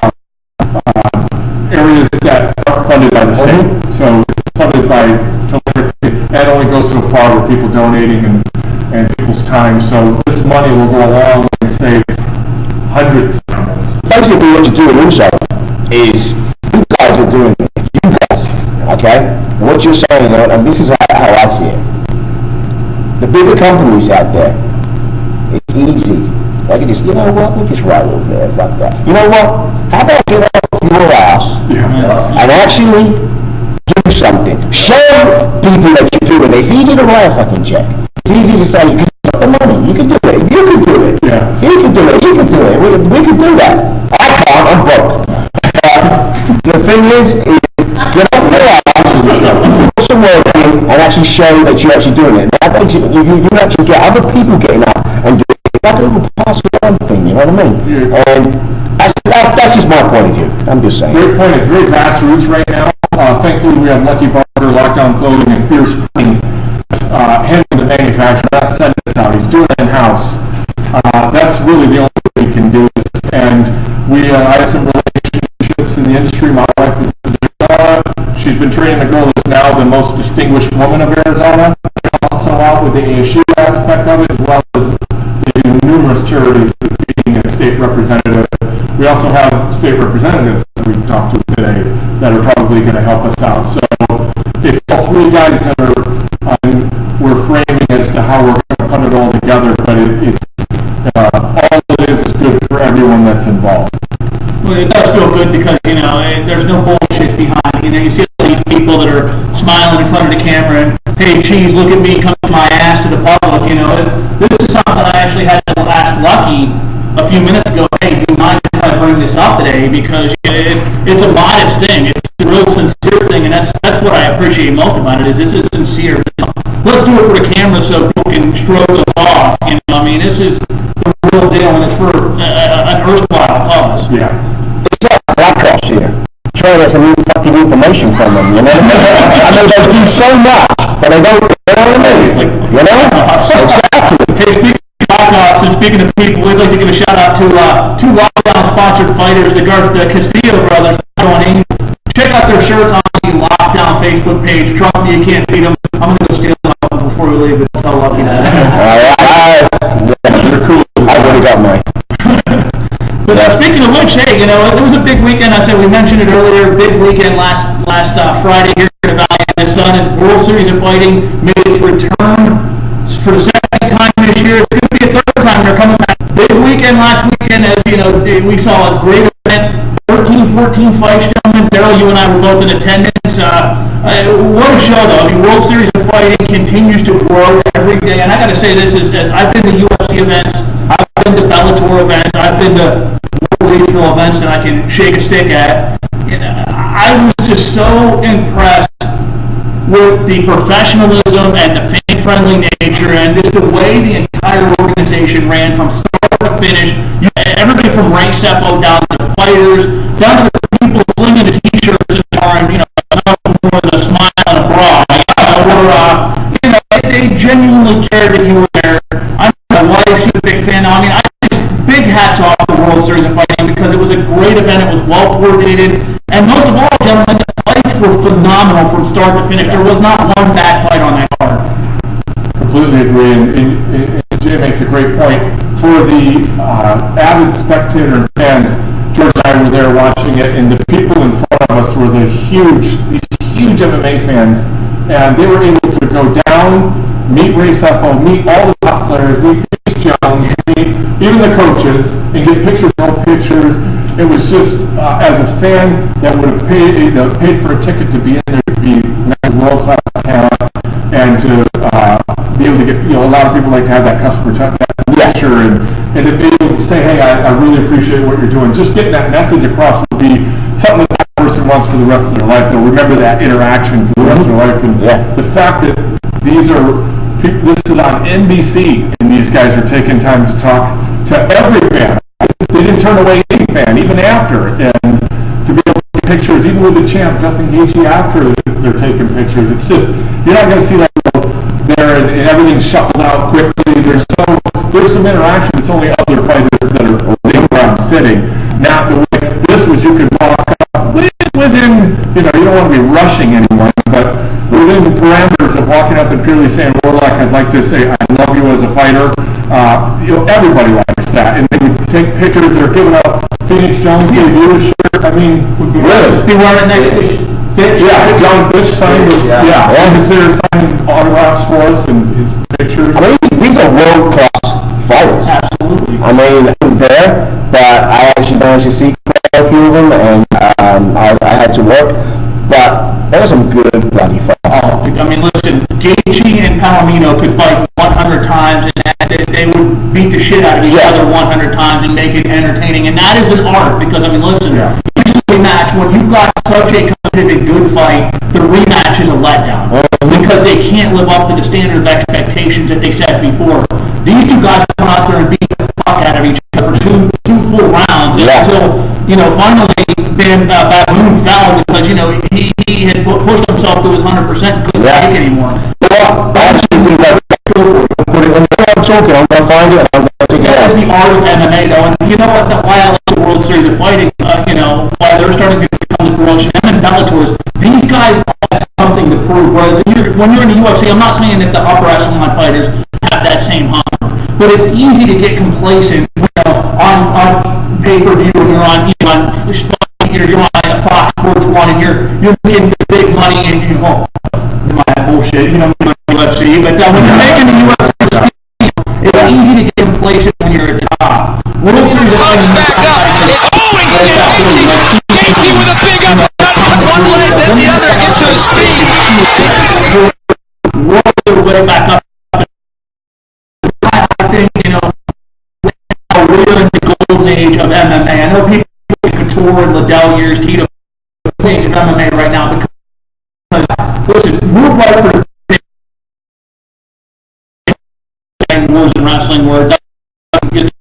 areas that are funded by the state. So it's funded by philanthropy. That only goes so far with people donating and people's time. So this money will go a long way and save hundreds of animals. Basically what you're doing also is you guys are doing it. You guys, okay? What you're saying, and this is how I see it. The bigger companies out there, it's easy. Like you just, you know what, we'll just write over there, fuck that. You know what, how about get off your ass and actually do something. Show people that you're doing it. It's easy to write a fucking check. It's easy to say, you can put the money, you can do it, you can do it. Yeah. You can do it, you can do it. We can do that. I can't, I'm broke. The thing is get off your ass, put some work in, and actually show that you're actually doing it. That makes it, you actually get other people getting up and doing it. Like a little pass around thing, you know what I mean? Yeah. And that's just my point of view. I'm just saying. Great point. It's very grassroots right now. Thankfully, we have Lucky Barber, Lockdown Clothing, and Fierce Printing handling the manufacturer. Not sending this out. He's doing it in-house. That's really the only thing we can do. And I have some relationships in the industry. My wife is she she's been training a girl who's now the most distinguished woman of Arizona. Also out with the ASU aspect of it, as well as they do numerous charities being a state representative. We also have state representatives that we've talked to today that are probably going to help us out. So it's all three guys that are we're framing as to how we're going to put it all together, but it's all it is good for everyone that's involved. Well, it does feel good because, there's no bullshit behind it. You see these people that are smiling in front of the camera and, hey, geez, look at me, come to my ass to the public, This is something I actually had to ask Lucky a few minutes ago. Hey, do you mind if I bring this up today? Because it's a modest thing. It's a real sincere thing, and that's what I appreciate most about it, is this is sincere. Let's do it for the camera so people can stroke us off. This is the real deal, and it's for an erstwhile cause. Yeah. It's like Black Ops here. Trying to get some fucking information from them, I mean, they do so much, but they don't, Exactly. Hey, speaking of Black Ops and speaking of people, we'd like to give a shout out to two Lockdown-sponsored fighters, the Castillo brothers. Check out their shirts on the Lockdown Facebook page. Trust me, you can't beat them. I'm going to go steal them before we leave, but tell Lucky that. They're cool. I've already got mine. But speaking of which, hey, it was a big weekend. I said we mentioned it earlier. Big weekend last Friday here in the Valley. The Sun is World Series of Fighting made its return for the second time this year. It's going to be a third time they're coming back. Big weekend last weekend, as we saw a great event. 14 fights, gentlemen. Darrell, you and I were both in attendance. What a show, though. World Series of Fighting continues to grow every day. And I got to say this, as I've been to UFC events, I've been to Bellator events, I've been to regional events that I can shake a stick at. I was just so impressed with the professionalism and the fan-friendly nature and just the way the entire organization ran from start to finish. Everybody from Rank Seppo down to the fighters, down to the people slinging the t-shirts and wearing, more than a smile and a bra. They genuinely cared that you were there. I know my wife, she's a big fan. Big hats off to the World Series of Fighting because it was a great event. It was well coordinated, and most of all, gentlemen, the fights were phenomenal from start to finish. There was not one bad fight on that card. Completely agree, and Jay makes a great point. For the avid spectator and fans, George and I were there watching it, and the people in front of us were these huge MMA fans, and they were able to go down, meet Ray Seppo, meet all the top players, meet Jones, even the coaches, and get pictures. It was just, as a fan that would have paid for a ticket to be in there, to be world-class talent, and to be able to get, a lot of people like to have that customer touch, that picture, and to be able to say, hey, I really appreciate what you're doing. Just getting that message across would be something that person wants for the rest of their life. They'll remember that interaction for the rest of their life. And the fact that this is on NBC, and these guys are taking time to talk to every fan. They didn't turn away any fan, even after. And to be able to take pictures, even with the champ, Justin Gaethje, after they're taking pictures, it's just, you're not going to see that there and everything's shuffled out quickly. There's some interaction. It's only other fighters that are sitting around sitting. Now, the way this was, you could walk up within, you don't want to be rushing anyone, but within parameters of walking up and purely saying, Warlike, I'd like to say I love you as a fighter. Everybody likes that. And they would take pictures. They're giving up Phoenix Jones gave you a shirt. Really? He wore it next to Yeah, John Fish signed it. Yeah, all consider signing autographs for us and his pictures. These are world-class fighters. Absolutely. I wasn't there, but I actually managed to see quite a few of them, and I had to work. But there were some good bloody fights. Listen, Gaethje and Palomino could fight 100 times, and they would beat the shit out of each other 100 times and make it entertaining. And that is an art, because, listen, usually match, when you've got such a competitive good fight, the rematch is a letdown. Because they can't live up to the standard of expectations that they set before. These two guys come out there and beat the fuck out of each other for two full rounds until, finally Baboon fell because, he had pushed himself to his 100% and couldn't take it anymore. Well, I actually think that I'm talking, I'm going to find it, I'm going to take it out. That's the art of MMA, though, and you know what, why I like the World Series of Fighting, why they're starting to become the promotion. MMA and Bellators, these guys have something to prove. Whereas when you're in the UFC, I'm not saying that the upper echelon fighters have that same hunger, but it's easy to get complacent, on pay-per-view, and you're on you're on a Fox Sports 1, and you're making the big money, and you go, bullshit, UFC, but when you're making the UFC, it's easy to get complacent when you're at the top. World Series of Fighting, back up. Gaethje with a big uppercut, one leg, then the other into his feet. World their way back up. I think, we're in the golden age of MMA. I know people like Couture and Liddell years, Tito, age of MMA right now, because, listen, move right for rules in wrestling where it doesn't get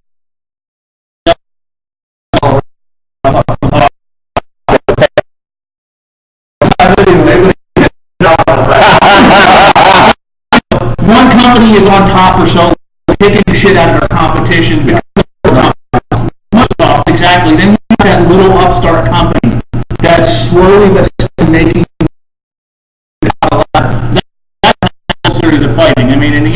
one company is on top or so, taking the shit out of their competition because exactly. Then you have that little upstart company that's slowly but making that series of fighting. I mean, and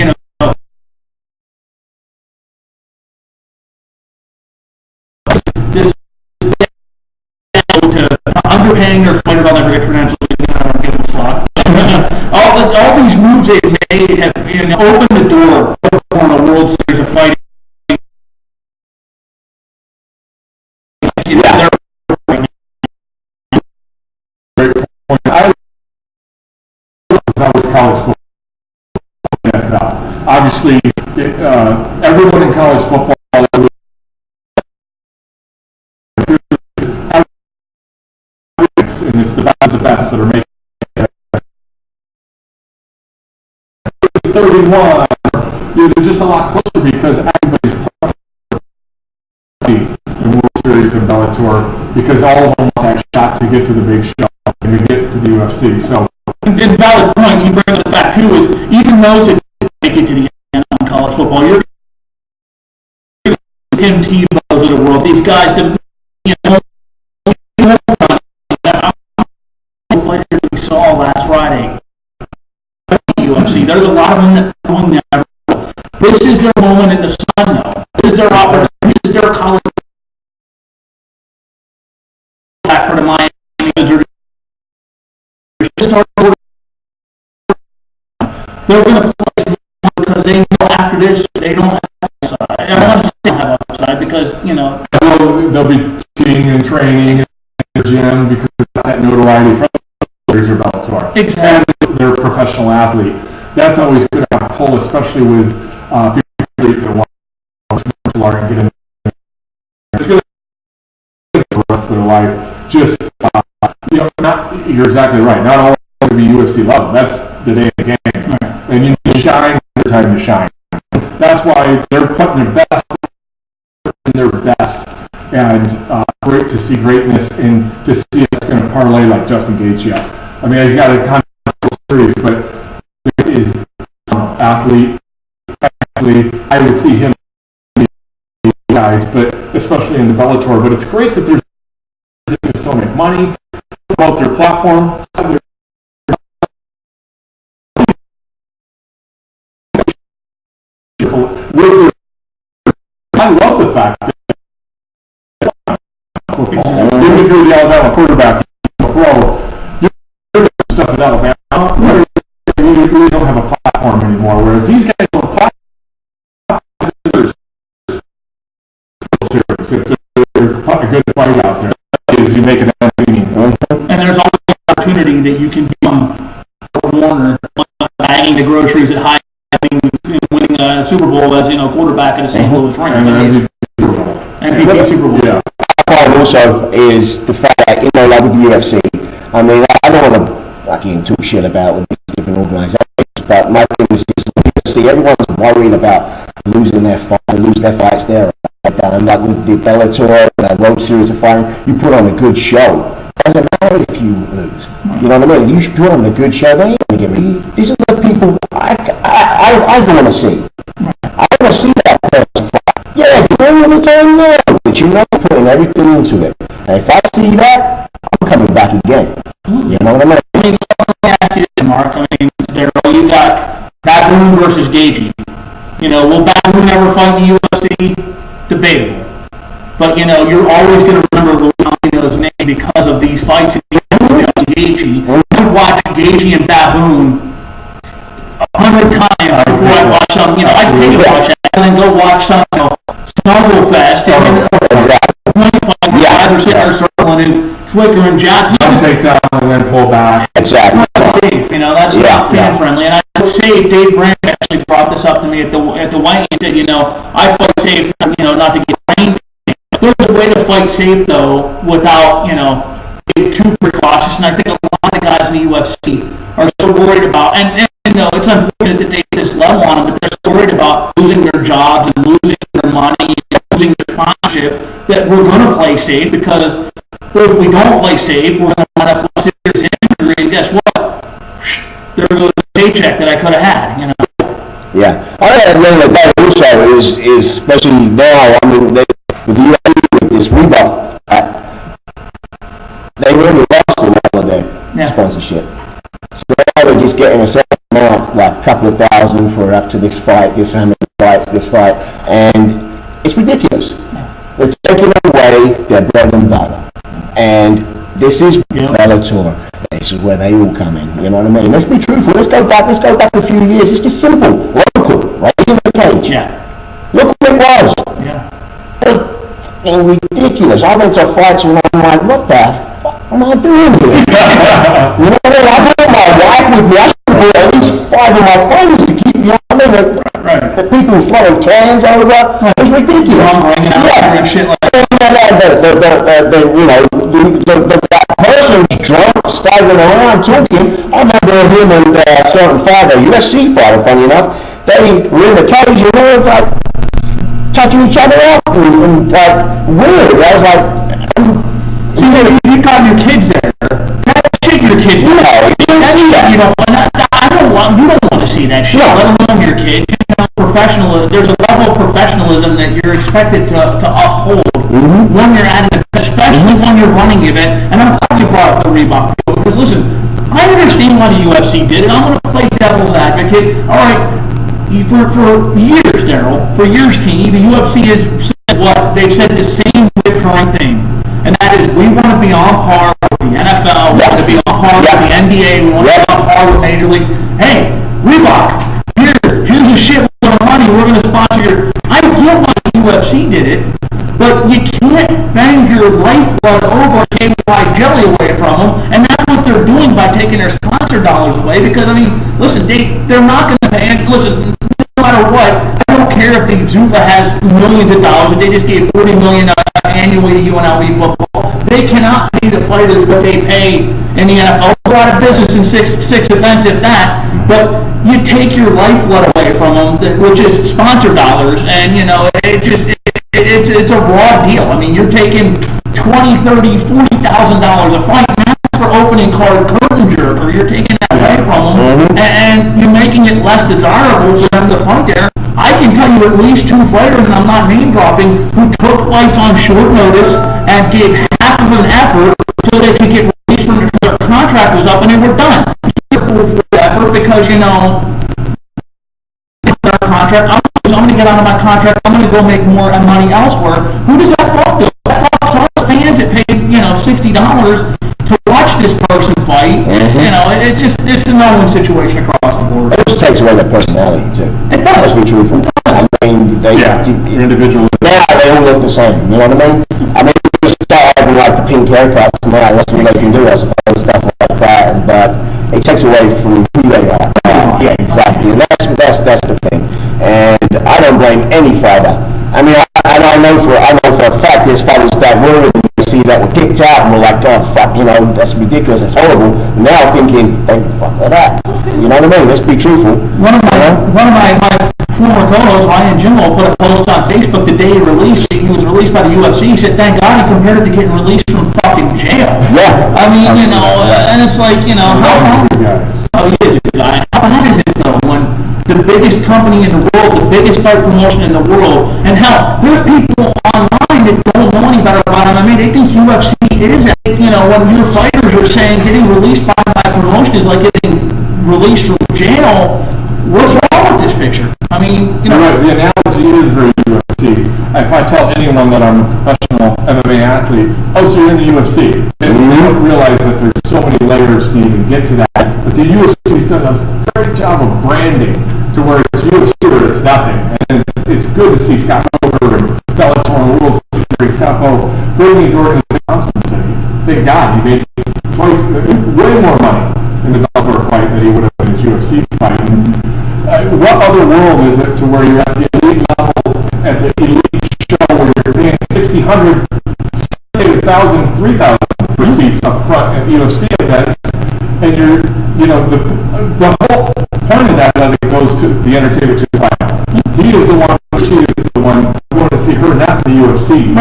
this to underpaying their fighters, I'll never get credentials. I don't give a fuck. all these moves they've made have opened the door for a World Series of Fighting. That was college football. Obviously, everyone in college football, and it's the best of the best that are making it. 31, they're just a lot closer because everybody's playing in World Series and Bellator because all of them want that shot to get to the big show and to get to the UFC. So, and valid point you bring up the fact too is even those that make it to the end in college football, you're Tim Tebow's of the world. These guys that fighters we saw last Friday. UFC. There's a lot of them that are doing that. This is their moment in the sun, though. This is their opportunity. This is their college for the Miami. They're going to play because they know after this they don't have upside. I don't want to say have upside because they'll be cheating and training in the gym because that notoriety from your Bellator. Exactly. And they're a professional athlete. That's always good to pull, especially with people that want to martial art and get in there. It's going to for the rest of their life. Just, you're exactly right. Not all going to be UFC level. That's the day of the game. Right. And you need to shine when it's time to shine. That's why they're putting their best in their best. And great to see greatness and to see it's going to parlay like Justin Gaethje. I mean, he's got a kind of series, but it is athlete. I would see him guys, but especially in the Bellator. But it's great that there's just don't make money about their platform. I love the fact that even if you're the Alabama quarterback, you're doing stuff at Alabama. You really don't have a platform anymore. Whereas these guys don't have a platform. If they're a good fight out there, is you make it entertaining. And there's always the opportunity that you can become Warner, bagging the groceries at high, winning a Super Bowl as quarterback at a St. Louis Rams. MVP Super Bowl. Yeah. Also is the fact that, like with the UFC, I mean, I don't want to talk shit about with these different organizations, but my thing is see, everyone's worried about losing their fights there. And like with the Bellator, the World Series of Fighting, you put on a good show. It doesn't matter if you lose. You know what I mean? You should put on a good show. They ain't gonna give me. These are the people I want to see. I want to see that person fight. Yeah, do it all the time now. But putting everything into it. And if I see that, I'm coming back again. You know what I mean? I mean, let me ask you this, Mark. I mean, Darrell, you got Baboon versus Gagey. You know, will Baboon ever fight in the UFC? Debatable. But, you know, you're always going to remember Louis name because of these fights against Gagey. I would watch Gagey and Baboon 100 times before I watch some, you know, I'd pay to watch that and then go watch some, you know, Snugglefest and guys are sitting there circling and flickering jabs. Take down and then pull back. Exactly. That's not safe, you know, that's not fan friendly. And I would say Dave Brandt actually brought this up to me at the White. He said, you know, I fight safe, you know, not to get brain. There's a way to fight safe though without, you know, being too precautious. And I think a lot of guys in the UFC are so worried about, and you know, it's unfortunate that they get this level on them, but they're so worried about losing their jobs and losing their money and losing their sponsorship that we're going to play safe, because if we don't play safe, we're going to wind up with serious injury, and guess what? There goes the paycheck that I could have had, you know. Yeah. I think at the end of the day also is especially now, I mean, with the UFC, with this Reebok, they really lost a lot of their sponsorship. So they're just getting a certain amount, like a couple of thousand for up to this fight, this how many fights, this fight, and it's ridiculous. They're taking away their bread and butter. And this is Bellator. This is where they all come in. You know what I mean? Let's be truthful. Let's go back a few years. It's just simple. Local. Right in the cage. Yeah. Look what it was. Yeah. It was fucking ridiculous. I went to fights and I'm like, what the fuck am I doing here? You know what I mean? I brought my wife with me. I should have brought at least 5 of my friends to keep me on there. The people throwing cans over. It was ridiculous. And shit like that. The person who's drunk, staggering around, talking. I remember him and a certain fighter, UFC fighter, funny enough, they were in the cage and they were like touching each other up and like weird. I was like, see, if you got your kids there, that shit your kids do. You don't see that. You don't want to see that shit, let alone your kid. There's a level of professionalism that you're expected to uphold when you're at an event, especially when you're running the event. And I'm glad you brought up the Reebok deal, because listen, I understand why the UFC did it. I'm going to play devil's advocate. All right, for years, Darrell, for years, King, the UFC has said what? They've said the same recurring thing, and that is we want to be on par with the NFL, we want to be on par with the NBA, we want to be on par with Major League. Hey, Reebok, here's a shit load of money, we're going to sponsor your... I get why the UFC did it, but you can't bang your lifeblood over KY jelly away from them, and that's what they're doing by taking their sponsor dollars away, because, I mean, listen, they're not going to pay... Listen, no matter what, I don't care if the Zuffa has millions of dollars, if they just gave $40 million annually to UNLV football. They cannot pay the fighters what they pay in the NFL. We're out of business in six events, if that. But you take your lifeblood away from them, which is sponsor dollars, and you know it's a raw deal. I mean, you're taking $20,000, $30,000, $40,000 a fight now for opening card curtain jerk, or you're taking that away from them, and you're making it less desirable for them to fight there. I can tell you at least 2 fighters, and I'm not name dropping, who took fights on short notice and gave half of an effort so they could get released from their contract was up and they were done. Effort because, you know, contract, I'm going to get out of my contract, I'm going to go make more money elsewhere. Who does that fuck do? That fucks all the fans that paid, you know, $60 to watch this person fight. You know, it's a no-win situation across the board. It just takes away their personality too. It does. Let's be truthful. I mean, individual. Now they all look the same. You know what I mean? I mean, you start having like the pink haircuts now. That's what they can do, I suppose, stuff like that. But it takes away from who they are. Yeah, exactly. And that's the thing. And I don't blame any fighter. I mean, I know for a fact there's fighters that were see that were kicked out and were like, oh fuck, you know, that's ridiculous, that's horrible. Now thinking, thank the fuck for that. You know what I mean? Let's be truthful. One of my former co-hosts, Ryan Jimmo, put a post on Facebook the day he was released by the UFC. He said, thank God he compared it to getting released from fucking jail. Yeah. I mean, you know, and it's like, you know, he is a good guy. How bad is it though when the biggest company in the world, the biggest fight promotion in the world, and hell, there's people online mind that don't know any better about MMA, they think UFC is, when your fighters are saying getting released by my promotion is like getting released from jail. What's wrong with this picture? I mean, Right, the analogy is very UFC. If I tell anyone that I'm a professional MMA athlete, oh, so you're in the UFC, and they don't realize that there's so many layers to even get to that. But the UFC's done a great job of branding to where it's UFC or it's nothing. And it's good to see Scott Coker and Bellator and World Series Sapo bring these organizations. Thank God he made twice, way more money in the Bellator fight than he would have in his UFC fight. What other world is it to where you're at the elite level, at the elite show where you're paying 600, 1,000, 3,000 for seats up front at UFC events, and you're, the whole point of that, I think, goes to the entertainment to the fight. He is the one, she is the one, we want to see her not the UFC.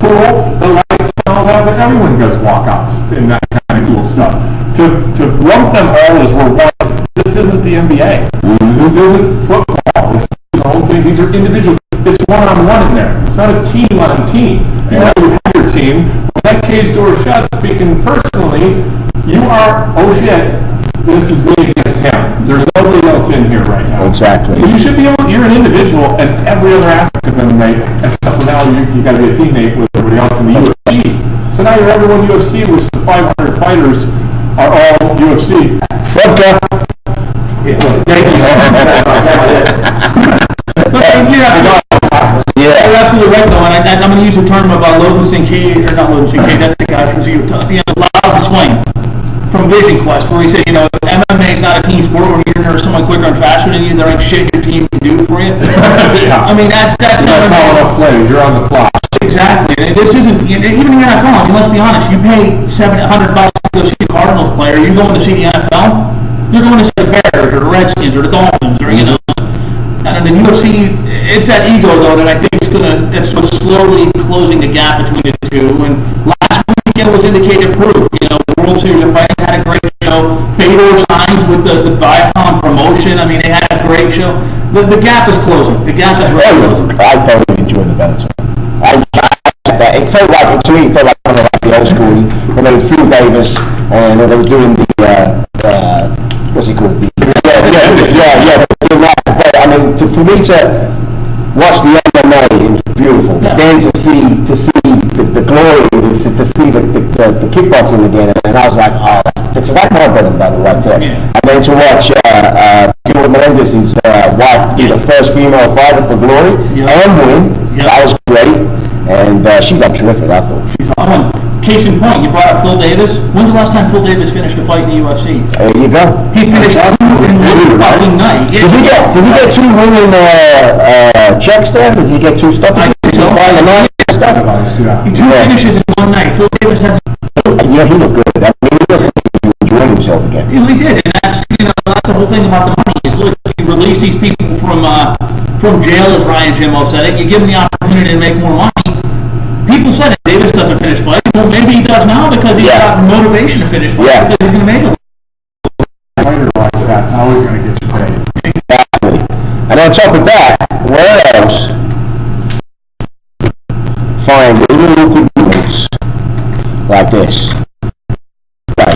Cool, the lights and all that, but everyone does walkouts and that kind of cool stuff. To lump them all as we're one, this isn't the NBA. This isn't football. This is the whole thing. These are individual. It's one-on-one in there. It's not a team-on-team. You have your team. When that cage door shuts, speaking personally, you are, oh shit, this is me against him. There's nobody else in here right now. Exactly. So you should be able, you're an individual and every other aspect of MMA, except for now you got to be a teammate with everybody else in the UFC. So now you're everyone UFC, which the 500 fighters are all UFC. Vodka. You're absolutely right, though, and I'm going to use the term of Logan Kincaid, or not Logan Kincaid, that's the guy from Loud Swing from Vision Quest, where he said, MMA is not a team sport where you're near someone quicker and faster than you, there ain't shit your team can do for you. I mean, that's You're not calling up plays, you're on the fly. Exactly. And this isn't, even the NFL, I mean, let's be honest, you pay $700 to go see a Cardinals player, you're going to see the NFL? You're going to see the Bears or the Redskins or the Dolphins or, and the UFC, it's that ego, though, that I think it's what's slowly closing the gap between the two. And last weekend was indicative proof. The World Series of Fighting had a great show. Fedor signs with the Viacom promotion. I mean, they had a great show. The gap is closing. The gap is really closing. I thoroughly enjoyed the Bellator. It felt like, to me, it felt like kind of like the old school, when there was Phil Davis, and they were doing the, what's it called? I mean, for me to watch the MMA, it was beautiful. But then to see the glory, to see the kickboxing again, and I was like, oh, that's my bread and butter right there. Yeah. And then to watch Gilbert Melendez's wife be the first female fighter for glory and win, that was great. And she got terrific, I thought. Case in point, you brought up Phil Davis. When's the last time Phil Davis finished a fight in the UFC? There you go. He finished in one fucking night. Does he get two winning checks there? Does he get two stoppages? Two finishes in one night. Phil Davis hasn't. Yeah, he looked good. I mean, he enjoyed himself again. He did, and that's the whole thing about the money. Is look, you release these people from jail, as Ryan Jimmo said it. You give them the opportunity to make more money. People said it. Davis doesn't finish fight. Well, maybe he does now because he's got motivation to finish fight. Yeah. Because he's going to make it. Fighter like that's always going to get you paid. Exactly. And on top of that, where else find little good moves like this? Right.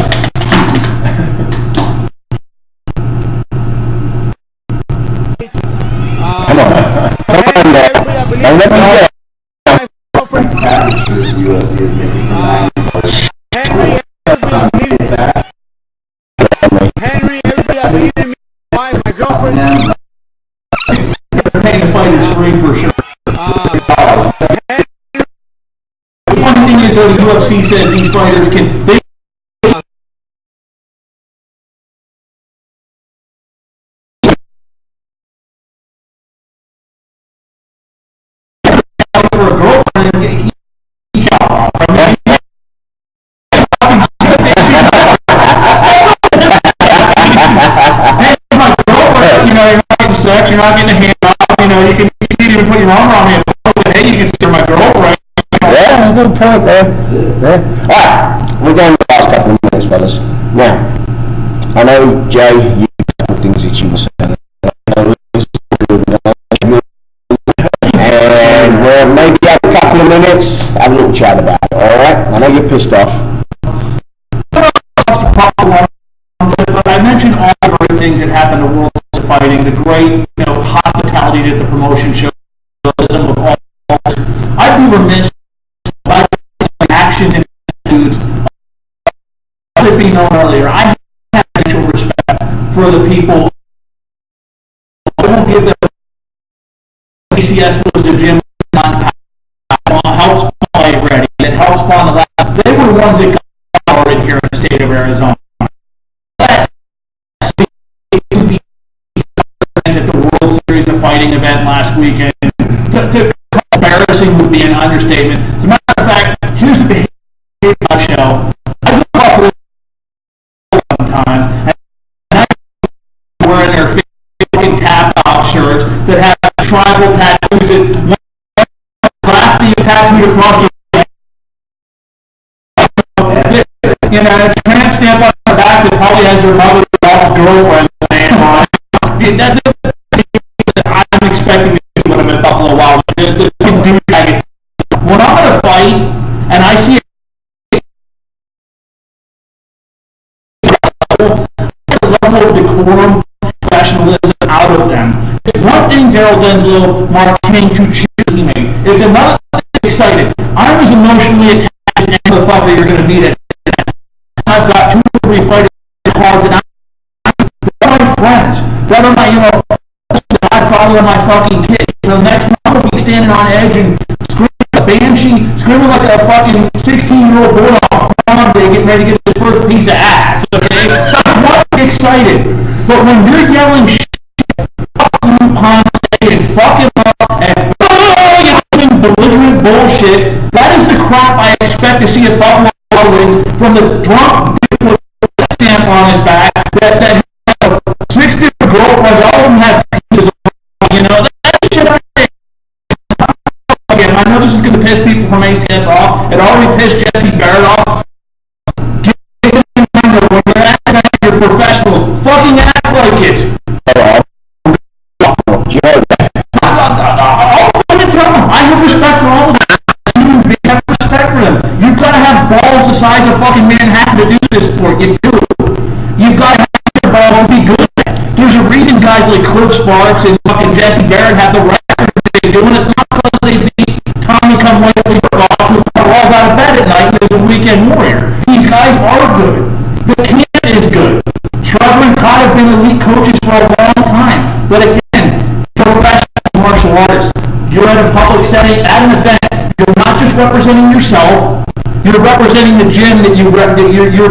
Come on. And let me go. Henry, everybody I believe in me. Why? My girlfriend. They're paying the fighters free for sure. The funny thing is, though, the UFC says these fighters can. For a girlfriend, sex, you're not getting a hand off, you can even put your arm around me and hey, you can steer my girlfriend. Yeah, good point there. Yeah. Alright, we're going to the last couple of minutes, fellas. Now, I know, Jay, you have a couple of things that you were saying. And we'll maybe have a couple of pissed off. But I mentioned all the great things that happened to World Fighting, the great, hospitality that the promotion showed, of all. I'd be remiss by actions and attitudes. Let it be known earlier, I have mutual respect for the people. I won't give them. ACS was the gym helps play ready. It helps spawn the lab. They were the ones that got started here in the state of Arizona. At the World Series of Fighting event last weekend. Embarrassing would be an understatement. As a matter of fact, here's a big show. I go off with sometimes, and I wearing their fucking tap-out shirts that have tribal tattoos that last being tattooed across your a tramp stamp on the back that probably has their mother's girlfriend saying on it. I'm expecting to see when I'm at Buffalo Wild. When I'm going to fight and I see a level of decorum, professionalism out of them. It's one thing Darrell Denslow marketing to cheer teammate. It's another thing excited. I'm as emotionally attached as any motherfucker you're going to meet at. I've got 2 or 3 fighters cards and they're my friends. They're my, father of my fucking kid. So the next one will be standing on edge and screaming like a banshee, screaming like a fucking 16-year-old boy on prom day getting ready to get his first piece of ass. Okay? I'm excited. But when you're yelling shit, fuck you, Ponce, and fuck him up, and belligerent bullshit, that is the crap I expect to see at Buffalo Wild Wings from the drunk with a stamp on his back that have 6 different girlfriends, all of them have pieces of that shit again, I know this is going to piss people from ACS off. It already pissed Jesse Barrett off. Get in mind when you're acting like you're professionals, fucking act like it. I have respect for all of them. You have respect for them. You've got to have balls the size of fucking Manhattan to do this sport. You do. You've got to have your balls to be good. There's a reason guys like Cliff Sparks and fucking Jesse Barrett have the record they do, and it's not because they beat Tommy Come Lately off who rolls out of bed at night and is a weekend warrior. These guys are good. The camp is good. Trevor and Todd have been elite coaches for a long time. But again, professional martial artists. You're at a public setting, at an event, you're not just representing yourself, you're representing the gym that you're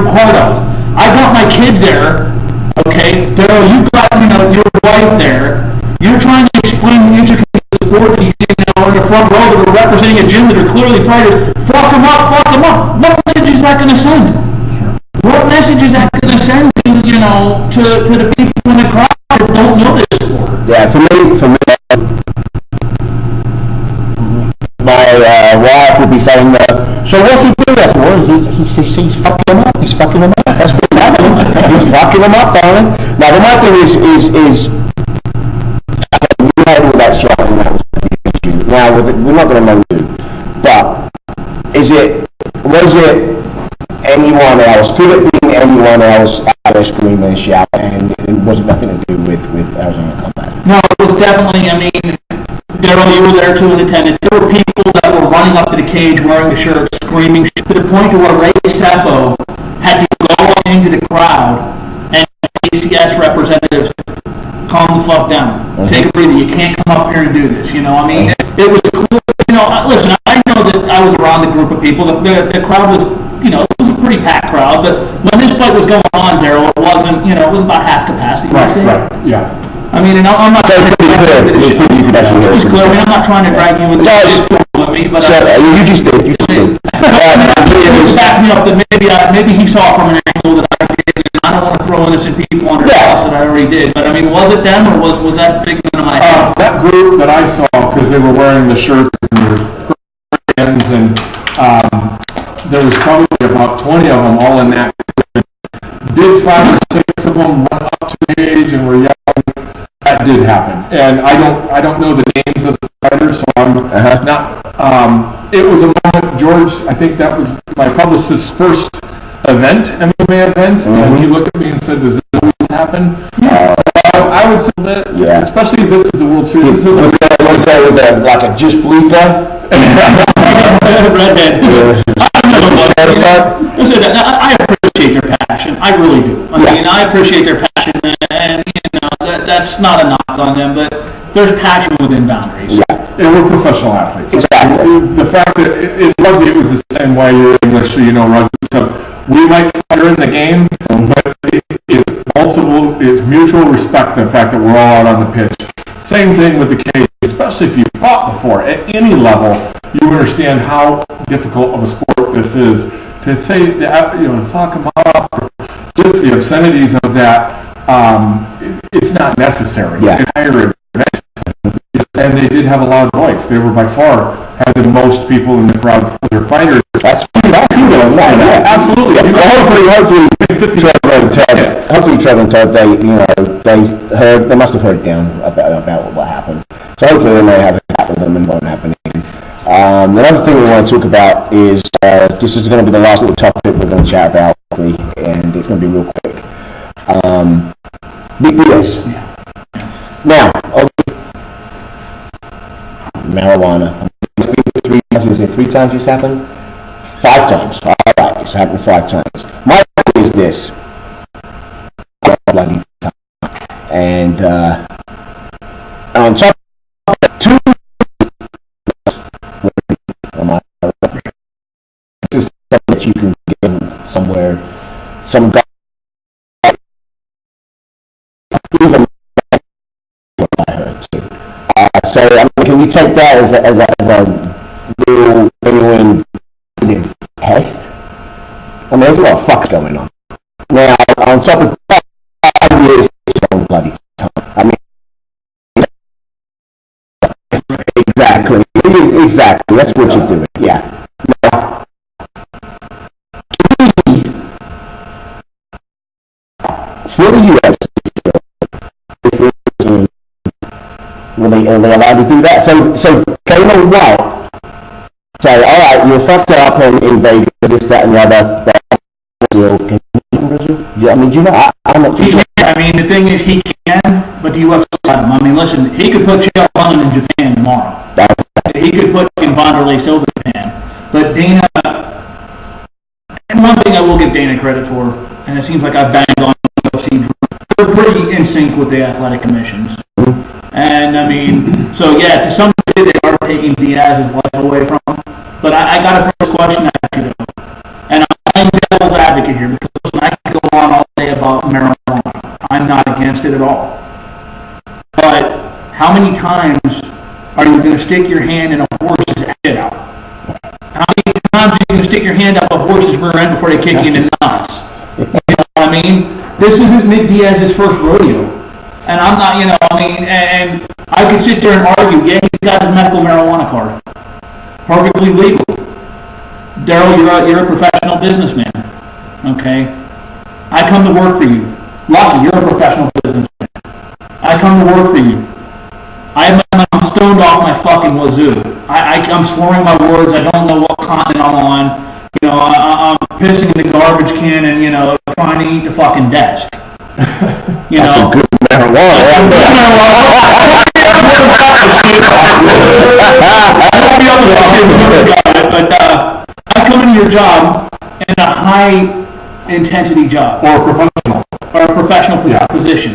part of. I've got my kids there, okay? Darrell, you've got, your wife there. You're trying to explain the intricacies of the sport that in the front row that are representing a gym that are clearly fighters. Fuck them up, fuck them up. What message is that going to send? What message is that going to send to the people in the crowd that don't know this sport? Yeah, for me, my wife would be saying, so what's he doing that for? He's fucking them up. He's fucking them up. That's what's happening. He's fucking them up, darling. Now, the my thing is we had with that shot and that was the issue. Now, we're not going to know you, but was it anyone else? Could it be anyone else out there screaming and shouting, and it wasn't nothing to do with Arizona Combat? No, it was definitely, Darrell, you were there too in attendance. There were people that were running up to the cage wearing the shirts, screaming to the point to where Ray Sefo had to go into the crowd and ACS representatives, calm the fuck down. Take a breather. You can't come up here and do this. It was clear. Listen, I know that I was around the group of people. The crowd was, it was a pretty packed crowd. But when this fight was going on, Darrell, it wasn't, it was about half capacity. Right, yeah. I'm not trying to drag you into this. It was clear. I'm not trying to drag you into this with me, but you just did. Back me up that maybe he saw from an angle that I did, and I don't want to throw innocent people under the bus that I already did. But was it them or was that figment of my head? That group that I saw, because they were wearing the shirts and their hands, and there was probably about 20 of them all in that group. Did 5 or 6 of them run up to the cage and were yelling? That did happen, and I don't know the names of the fighter, so I'm not, it was a moment, George, I think that was my publicist's first MMA event, and he looked at me and said, does this always happen? I would say that, especially if this is the World Series. Was that like a just bleep guy? Redhead. Listen, I appreciate their passion. I really do. I mean, I appreciate their passion, and that's not a knock on them, but there's passion within boundaries. Yeah, and we're professional athletes. Exactly. The fact that in rugby it was the same way. You're English, so you know rugby. So we might fight in the game, but it's mutual respect. The fact that we're all out on the pitch. Same thing with the cage. Especially if you've fought before at any level, you understand how difficult of a sport this is. To say that, fuck them up, or just the obscenities of that, it's not necessary. Yeah. And they did have a loud voice. They were by far had the most people in the crowd for their fighters. That's absolutely. Well, hopefully, Trevor and Todd, they must have heard down about what happened. So hopefully they may have it happen to them and won't happen again. Another thing we want to talk about is, this is going to be the last little topic we're going to chat about, and it's going to be real quick. Big BS. Now, marijuana. Three times this happened? 5 times. All right, it's happened 5 times. My point is this. Bloody time. And on top of that, 2 this is something that you can get somewhere, some guy even I heard too. So can you take that as a real genuine test? I mean, there's a lot of fuck going on. Now, on top of that, 5 years is a long bloody time. I mean, exactly. That's what you're doing. Yeah. Now, for the UFC, are they allowed to do that? So Dana White say, all right, you're fucked up in Vegas, this, that, and the other. Brazil. Can you in Brazil? Yeah, I mean, do you know? I'm not too sure. I mean, the thing is, he can, but the UFC let him. I mean, listen, he could put Chael Sonnen in Japan tomorrow. He could put Wanderlei Silva in Japan. But Dana, and one thing I will give Dana credit for, and it seems like I've banged on the UFC, they're pretty in sync with the athletic commissions. And I mean, so yeah, to some degree they are taking Diaz's life away from him. But I got a first question at you though. And I'm devil's advocate here because listen, I can go on all day about marijuana. I'm not against it at all. But how many times are you going to stick your hand in a horse's shit out? How many times are you going to stick your hand up a horse's rear end before they kick you in the nuts? You know what I mean? This isn't Nick Diaz's first rodeo. And I'm not, and I could sit there and argue, yeah, he's got his medical marijuana card. Perfectly legal. Darrell, you're a professional businessman, okay? I come to work for you. Lucky, you're a professional businessman. I come to work for you. I'm stoned off my fucking wazoo. I'm slurring my words. I don't know what continent I'm on. I'm pissing in the garbage can and, trying to eat the fucking desk. That's some good marijuana. But I come into your job in a high-intensity job. Or a professional. Position.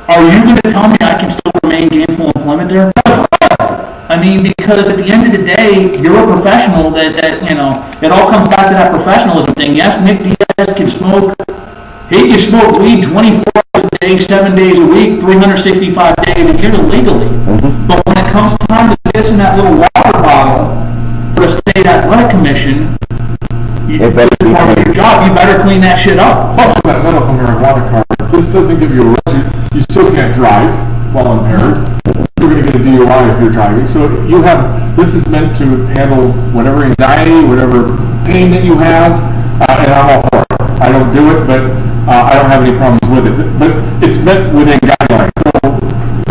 Are you going to tell me I can still remain gainful employment there? I mean, because at the end of the day, you're a professional that it all comes back to that professionalism thing. Yes, Nick Diaz can smoke. He can smoke weed 24 hours a day, 7 days a week, 365 days a year legally. Mm-hmm. But when it comes time to piss in that little water bottle for the state athletic commission, it's part of your job. You better clean that shit up. Plus, that medical marijuana card, this doesn't give you a right. You still can't drive while impaired. You're going to get a DUI if you're driving. So this is meant to handle whatever anxiety, whatever pain that you have, and I'm all for it. I don't do it, but I don't have any problems with it. But it's meant within guidelines. So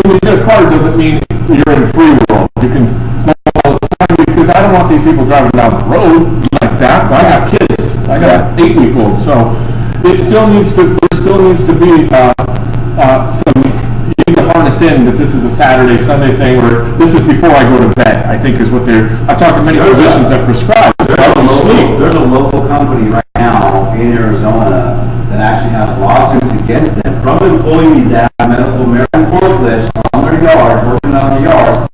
when you get a card, doesn't mean you're in free world. You can smoke all the time because I don't want these people driving down the road like that. I got kids. I got 8-week-olds. So there still needs to be some, you need to harness in that this is a Saturday, Sunday thing, or this is before I go to bed, I think is what I've talked to many physicians that prescribe. There's a local company right now in Arizona that actually has lawsuits against them from employees that have medical marijuana forklifts on their yards, working on the yards.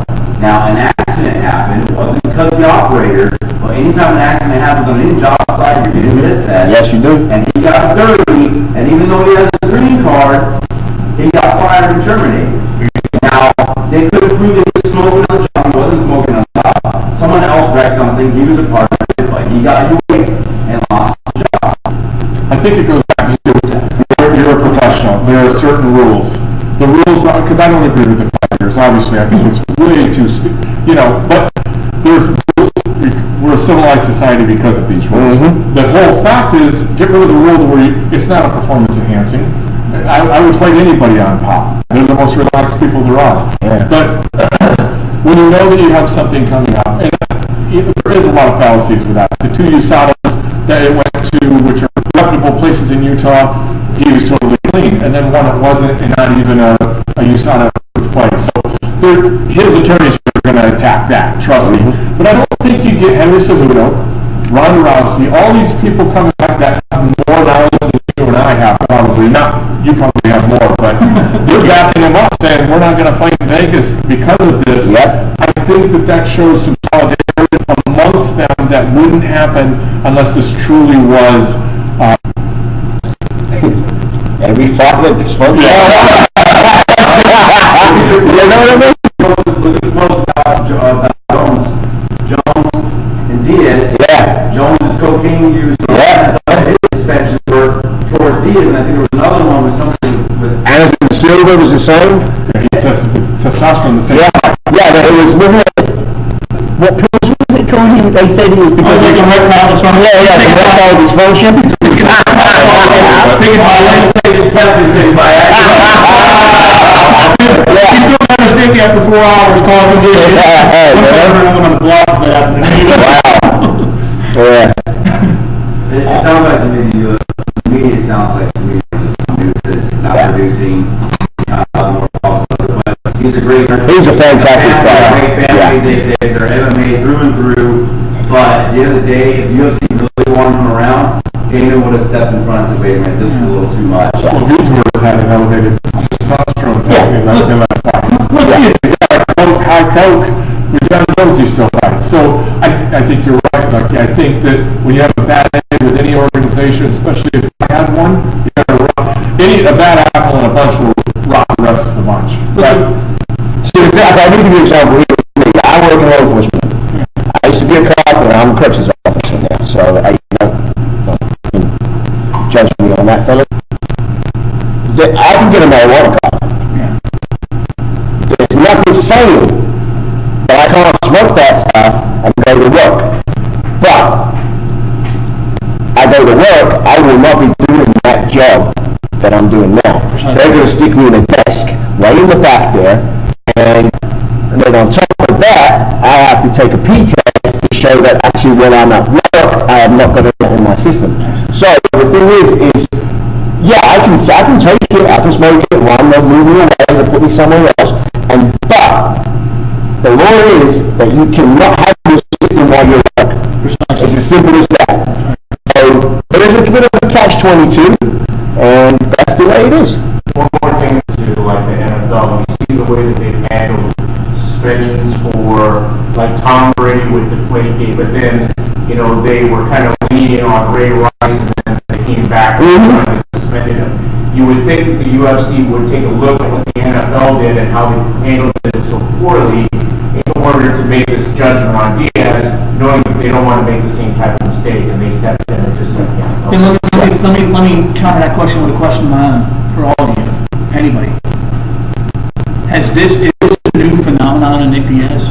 Now, an accident happened, it wasn't because of the operator, but anytime an accident happens on any job site, you're getting this test. Yes, you do. And he got dirty, and even though he has a green card, he got fired and terminated. Now, they couldn't prove that he was smoking on the job, he wasn't smoking on the job. Someone else wrecked something, he was a part of it, but he got away and lost his job. I think it goes back to you're a professional. There are certain rules. The rules, because I don't agree with the fires, obviously. I think it's way too, but we're a civilized society because of these rules. Mm-hmm. The whole fact is, get rid of the rule where it's not a performance enhancing. I would fight anybody on pop. They're the most relaxed people there are. Yeah. But when you know that you have something coming up, and there is a lot of fallacies with that. The 2 USADAs that it went to, which are reputable places in Utah, he was totally clean. And then one that wasn't, and not even a USADA place. So his attorneys are going to attack that, trust me. But I don't think you get Henry Cejudo, Ronda Rousey, all these people coming back that have more knowledge than you and I have, probably. Not, you probably have more, but they're backing him up saying, we're not going to fight in Vegas because of this. Yep. I think that shows some solidarity amongst them that wouldn't happen unless this truly was every father smoking. Yeah. You know what I mean? Look at Jones and Diaz. Yeah. Jones' cocaine use. Yeah. His suspensions were towards Diaz, and I think there was another one with something with. Anderson Silva was the same. Yeah, he tested testosterone the same. Yeah, it was with what pills was it called? They said he was because like erectile dysfunction. Yeah, erectile dysfunction. Tested by You still understand me after 4 hours calling physician. I'm on the block for that. Yeah. It sounds like to me, it sounds like to me just nuisance. It's not producing more problems, but he's a great. He's a fantastic fighter. Great family. They're MMA through and through. But at the end of the day, if UFC really wanted him around, Dana would have stepped in front and said, wait a minute, this is a little too much. Well, YouTubers had an elevated testosterone testing. That's in that fight. Let's see it. High coke, with John Jones, you still fight. So I think you're right, Bucky. I think that when you have a bad egg with any organization, especially if you had one, you got to run. A bad apple and a bunch will rot the rest of the bunch. Right? See, in fact, I'll give you an example. I work in law enforcement. I used to be a cop, and I'm a corrections officer now. So I judge me on that, fella. I can get a marijuana card. There's nothing saying that I can't smoke that stuff and go to work. But I go to work, I will not be doing that job that I'm doing now. They're going to stick me in a desk way in the back there, and then on top of that, I have to take a P test to show that actually when I'm at work, I have not got it in my system. So the thing is yeah, I can take it, I can smoke it, while I'm not moving away, they'll put me somewhere else. But the law is that you cannot have your system while you're at work. It's as simple as that. So there's a bit of a catch-22, and that's the way it is. One more thing to like the NFL, you see the way that they've handled suspensions for like Tom Brady with Deflategate, but then they were kind of leaning on Ray Rice, and then they came back and suspended him. You would think that the UFC would take a look at what the NFL did and how they handled it so poorly in order to make this judgment on Diaz, knowing that they don't want to make the same type of mistake, and they stepped in and just said, yeah. Okay. Let me counter that question with a question for all of you, anybody. Is this a new phenomenon in Nick Diaz?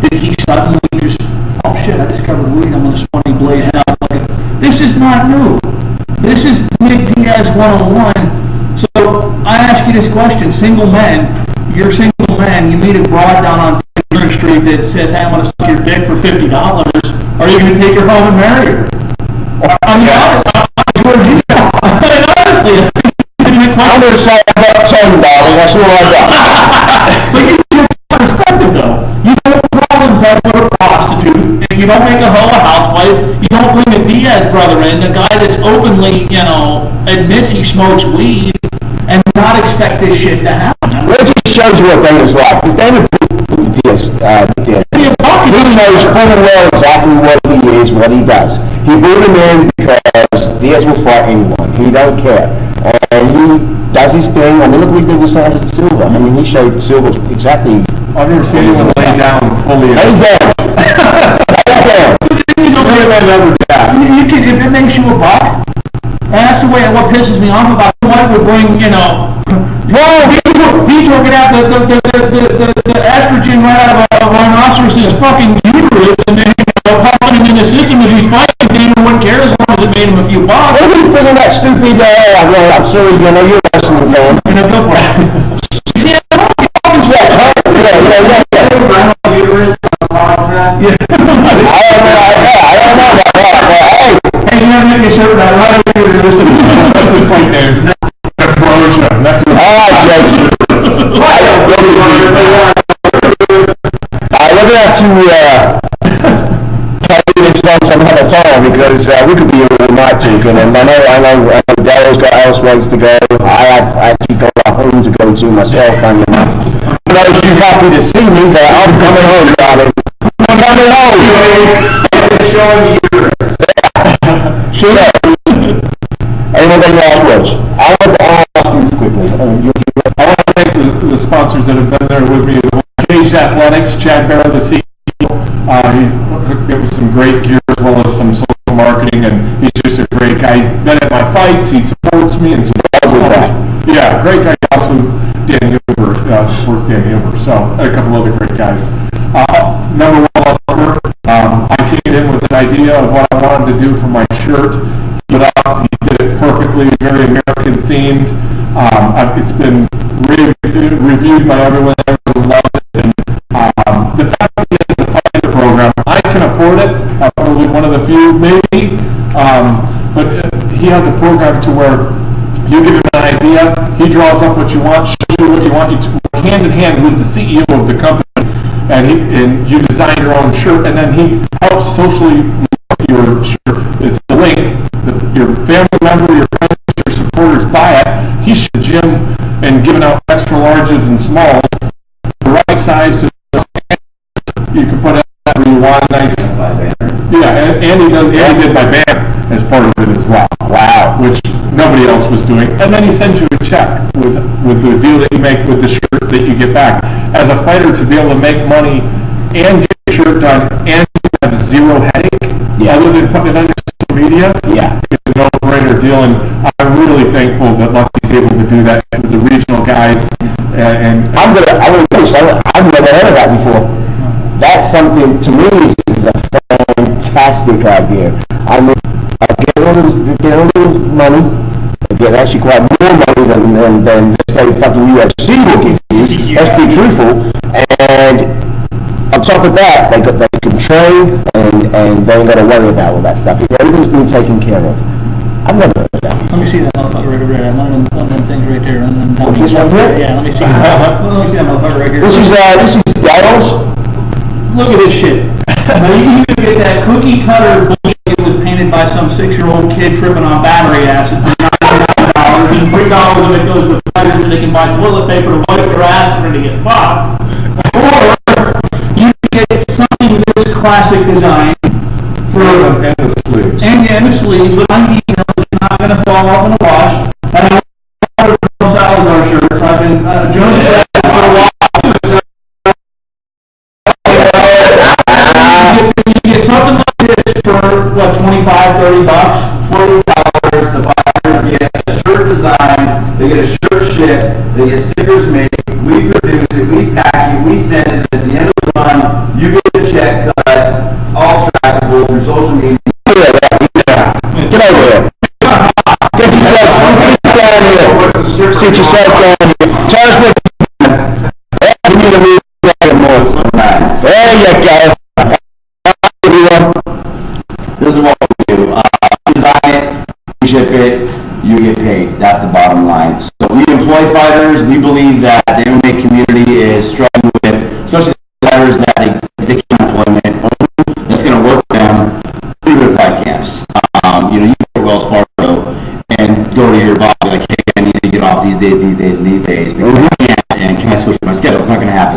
Did he suddenly just, oh shit, I discovered weed, I'm going to spongy blaze out? This is not new. This is Nick Diaz 101. So I ask you this question: single men, you're single men, you meet a broad down on Henry Street that says, hey, I'm gonna suck your dick for $50, are you gonna take her home and marry her? I mean, honestly, I'm gonna say about 10, darling, that's all I got. but you're perspective though. You don't problem bed with a prostitute, and you don't make a hoe a housewife, you don't bring a Diaz brother in, a guy that's openly, admits he smokes weed, and not expect this shit to happen. Well, it just shows you what Dana's like. Because Dana Diaz, he knows full well exactly what he is, what he does. He brought him in because Diaz will fight anyone. He don't care. And he does his thing. I mean, look what he did with Sanders and Silva. I mean, he showed Silva exactly. I've never seen anyone lay down fully. Lay down. You can, if it makes you a buck, and that's the way, what pisses me off about White would bring, Vitor could have the estrogen right out of a rhinoceros's fucking uterus, and then, popping him in the system as he's fighting, and no one cares as long as it made him a few bucks. Well, he's bringing that stupid, I'm sorry, you're a wrestling fan. Go for it. See, Uterus on the podcast? I don't know about that, but hey. Hey, you have to make a shirt about right over here. That's his fight name. Ambrosia. All right, Jakes. We're going to have to carry this on some other time because we could be here all night talking, and I know Darrell's got elsewhere to go. I have actually got a home to go to myself, funny enough. I know she's happy to see me, but I'm coming home, darling. I'm coming home. Showing you. Sure. Anyone got any last words? I want to ask you quickly. I want to thank the sponsors that have been there with me. Cage Athletics, Chad Barrow, the CEO. He hooked me up with some great gear as well as some social marketing, and he's just a great guy. He's been at my fights. He supports me and supports others. Yeah, great guy. Also, Dan Huber, supports Dan Huber. So, a couple other great guys. Number one, I came in with an idea of what I wanted to do for my shirt. He did it perfectly, very American themed. It's been reviewed by everyone. Everyone loves it. And the fact that he has a fighter program, I can afford it. I'm probably one of the few, maybe. But he has a program to where you give him an idea, he draws up what you want, shows you what you want, you work hand in hand with the CEO of the company, and you design your own shirt, and then he helps socially promote your shirt. It's a link. Your family member, your friends, your supporters buy it. He should gym and giving out extra larges and smalls, the right size to you can put it wherever you want. Nice. Yeah, and he did my banner as part of it as well. Wow, which nobody else was doing. And then he sends you a check with the deal that you make with the shirt that you get back. As a fighter, to be able to make money and get your shirt done and have zero headache, other than putting it on your social media, it's a no-brainer deal. And I'm really thankful that Lucky's able to do that with the regional guys. And I've never heard of that before. That's something, to me, is a fantastic idea. I mean, I get a little money, I get actually quite more money than say, fucking UFC will give you. Let's be truthful. And on top of that, they can train, and they ain't got to worry about all that stuff. Everything's been taken care of. I've never heard of that. Let me see that motherfucker right over there. One of them things right there. This one here? Yeah, let me see that motherfucker right here. This is Darrell's. Look at this shit. Now you can either get that cookie cutter bullshit that was painted by some 6-year-old kid tripping on battery acid for $99 and $3 if it goes to fighters so they can buy toilet paper to wipe their ass and to get fucked. Or you can get something with this classic design for and the sleeves. And the sleeves. It's not going to fall off in a wash. And I know Salazar shirts. I've been joining that for a while. Something like this for, what, $25, $30? $20. The buyers get a shirt design, they get a shirt shipped, they get stickers made, we produce it, we pack it, we send it, at the end of the run, you get a check cut, it's all trackable through social media. Get over here. Get yourself down here. Sit yourself down here. Tell us what you need to move more.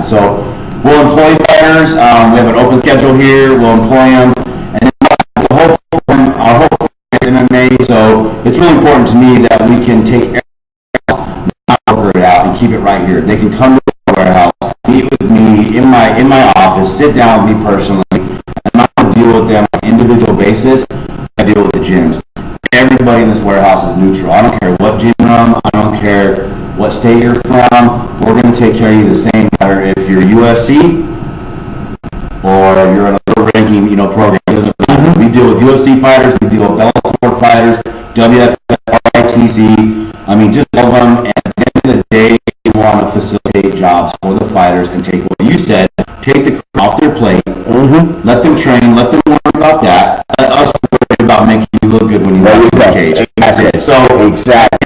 So we'll employ fighters. We have an open schedule here. We'll employ them, and the whole program, our whole MMA. So it's really important to me that we can take it out and keep it right here. They can come to the warehouse, meet with me in my office, sit down with me personally, and I'm going to deal with them on an individual basis. I deal with the gyms. Everybody in this warehouse is neutral. I don't care what gym you're from. I don't care what state you're from. We're going to take care of you the same matter if you're UFC or you're in a lower ranking, program. It doesn't matter. We deal with UFC fighters. We deal with Bellator fighters, WFF, RITC. I mean, just love them. And at the end of the day, we want to facilitate jobs for the fighters and take what you said, take the off their plate. Let them train. Let them learn about that. Let us worry about making you look good when you walk in the cage. That's it. So exactly.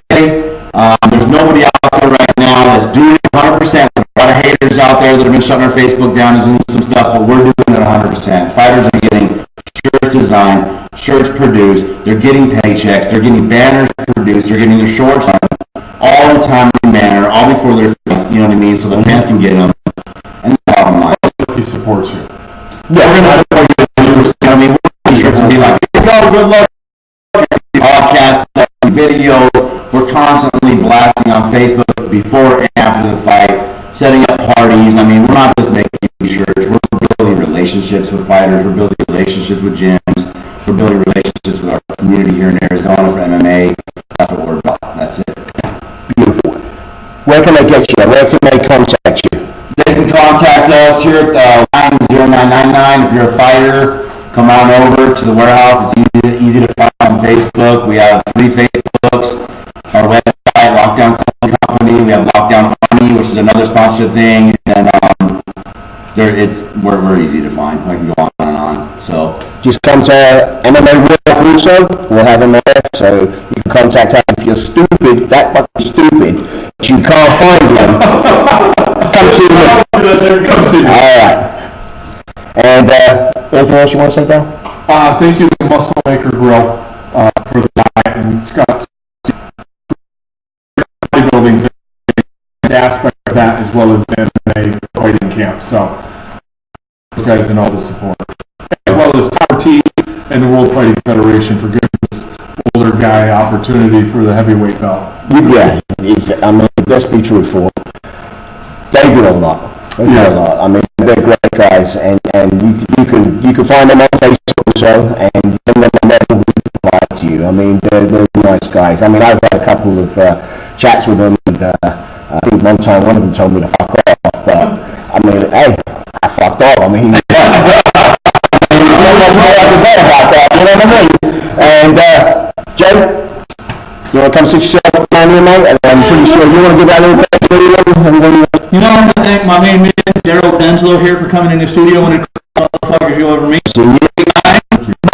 There's nobody out there right now that's doing it 100%. There's a lot of haters out there that have been shutting our Facebook down and doing some stuff, but we're doing it 100%. Fighters are getting shirts designed, shirts produced, they're getting paychecks, they're getting banners produced, they're getting their shorts on, all in a timely manner, all before their fight, you know what I mean, so the fans can get them. And the bottom line, He supports you. yeah, we're going to support you. I mean, we're t-shirts and be like, here you go, good luck. Podcasts, videos, we're constantly blasting on Facebook before and after the fight, setting up parties. I mean, we're not just making t-shirts, we're building relationships with fighters, we're building relationships with gyms, we're building relationships with our community here in Arizona for MMA. That's what we're about. That's it. Beautiful. Where can they get you? Where can they contact you? They can contact us here at line 0999. If you're a fighter, come on over to the warehouse. It's easy to find on Facebook. We have 3 Facebooks. Our website, Lockdown Clothing Company. We have Lockdown Army, which is another sponsored thing. And we're easy to find. I can go on and on. So Just come to MMA Warlike also. We'll have him there, so you can contact him. If you're stupid, that fucking stupid, but you can't find him, come see me. Come see me. All right. And anything else you want to say, Darrell? Thank you to Muscle Maker Grill for the diet and Scott bodybuilding aspect of that as well as the MMA fighting camp. So those guys and all the support, as well as Tower T and the World Fighting Federation for giving this older guy opportunity for the heavyweight belt. Yeah, let's be truthful. They do a lot. They do a lot. I mean, they're great guys, and you can find them on Facebook also, and them will provide to you. I mean, they're nice guys. I mean, I've had a couple of chats with them, and I think one time one of them told me to fuck off, but I mean, hey, I fucked off. I mean, there's nothing I can say about that, you know what I mean? And Joe, you want to come sit yourself down here, mate? And I'm pretty sure you want to give that little bit. I want to thank my main man, Darrell Denslow, here for coming in the studio and motherfucker you over me.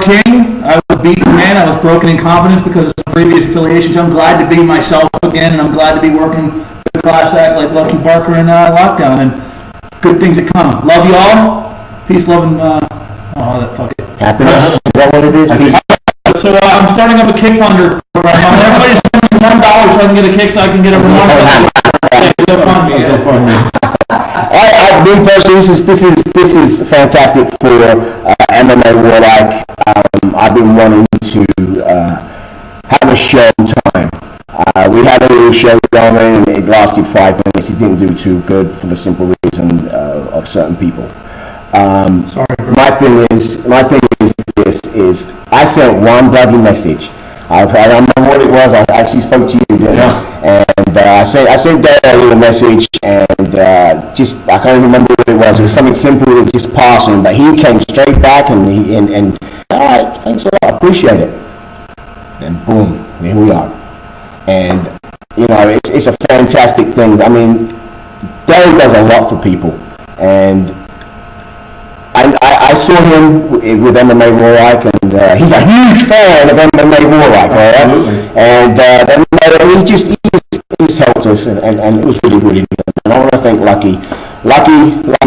King, I was a beaten man. I was broken in confidence because of some previous affiliations. I'm glad to be myself again, and I'm glad to be working with a class act like Lucky Barker in Lockdown, and good things that come. Love you all. Peace, love, and that fuck it. Happiness, is that what it is? Peace. So I'm starting up a kick funder program. Everybody's sending $1 so I can get a kick so I can get a Vermont. Me personally, this is fantastic for MMA Warlike. I've been wanting to have a show time. We had a little show going, and it lasted 5 minutes. It didn't do too good for the simple reason of certain people. My thing is this: I sent one bloody message. I don't remember what it was. I actually spoke to you, didn't I? And I sent Darrell a little message, and I can't even remember what it was. It was something simple, it was just passing, but he came straight back and all right, thanks a lot, I appreciate it. And boom, here we are. And it's a fantastic thing. I mean, Darrell does a lot for people, and I saw him with MMA Warlike, and he's a huge fan of MMA Warlike, all right? Absolutely. And he just helped us, and it was really, really good. And I want to thank Lucky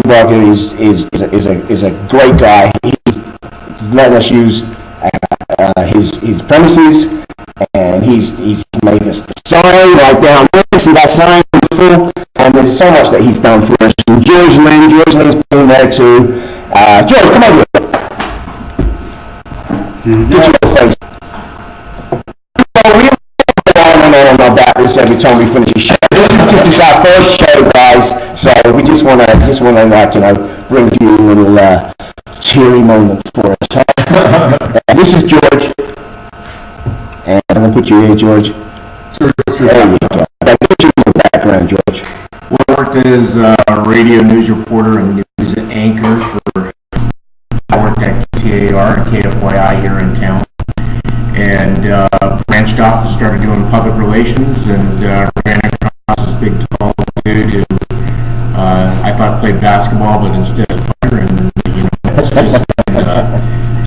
Barker is a great guy. He's letting us use his premises, and and he's made us the sign right down there. See that sign in full? And there's so much that he's done for us. And George Lynn's been there too. George, come over here. Get your face. We go on and on about this every time we finish a show. This is our first show, guys. So we just wanna like, you know, bring a few little teary moments for us. This is George. And I'm gonna put you here, George. Sure. There you go. Put you in the background, George. I worked as a radio news reporter and news anchor for I worked at TAR and KFYI here in town, and branched off and started doing public relations, and ran across this big tall dude who I thought played basketball, but instead of fire, and you know, it's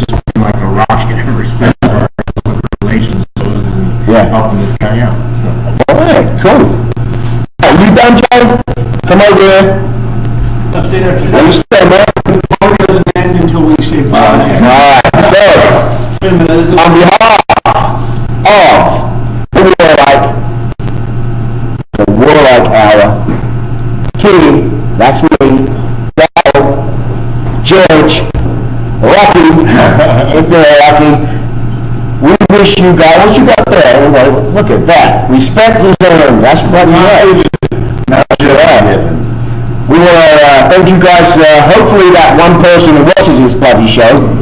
just been like a rocket ever since as far as public relations goes, and helping this guy out. So. All right, cool. Are you done, Joe? Come over here. Stay there. Are you still there? The party doesn't end until we say bye. All right, so, on behalf of the Warlike Hour, Kitty, that's me, Darrell, George, Lucky, if they're lucky, we wish you guys, what you got there? Look at that. Respect is earned. That's what we have. We want to thank you guys. Hopefully that one person who watches this bloody show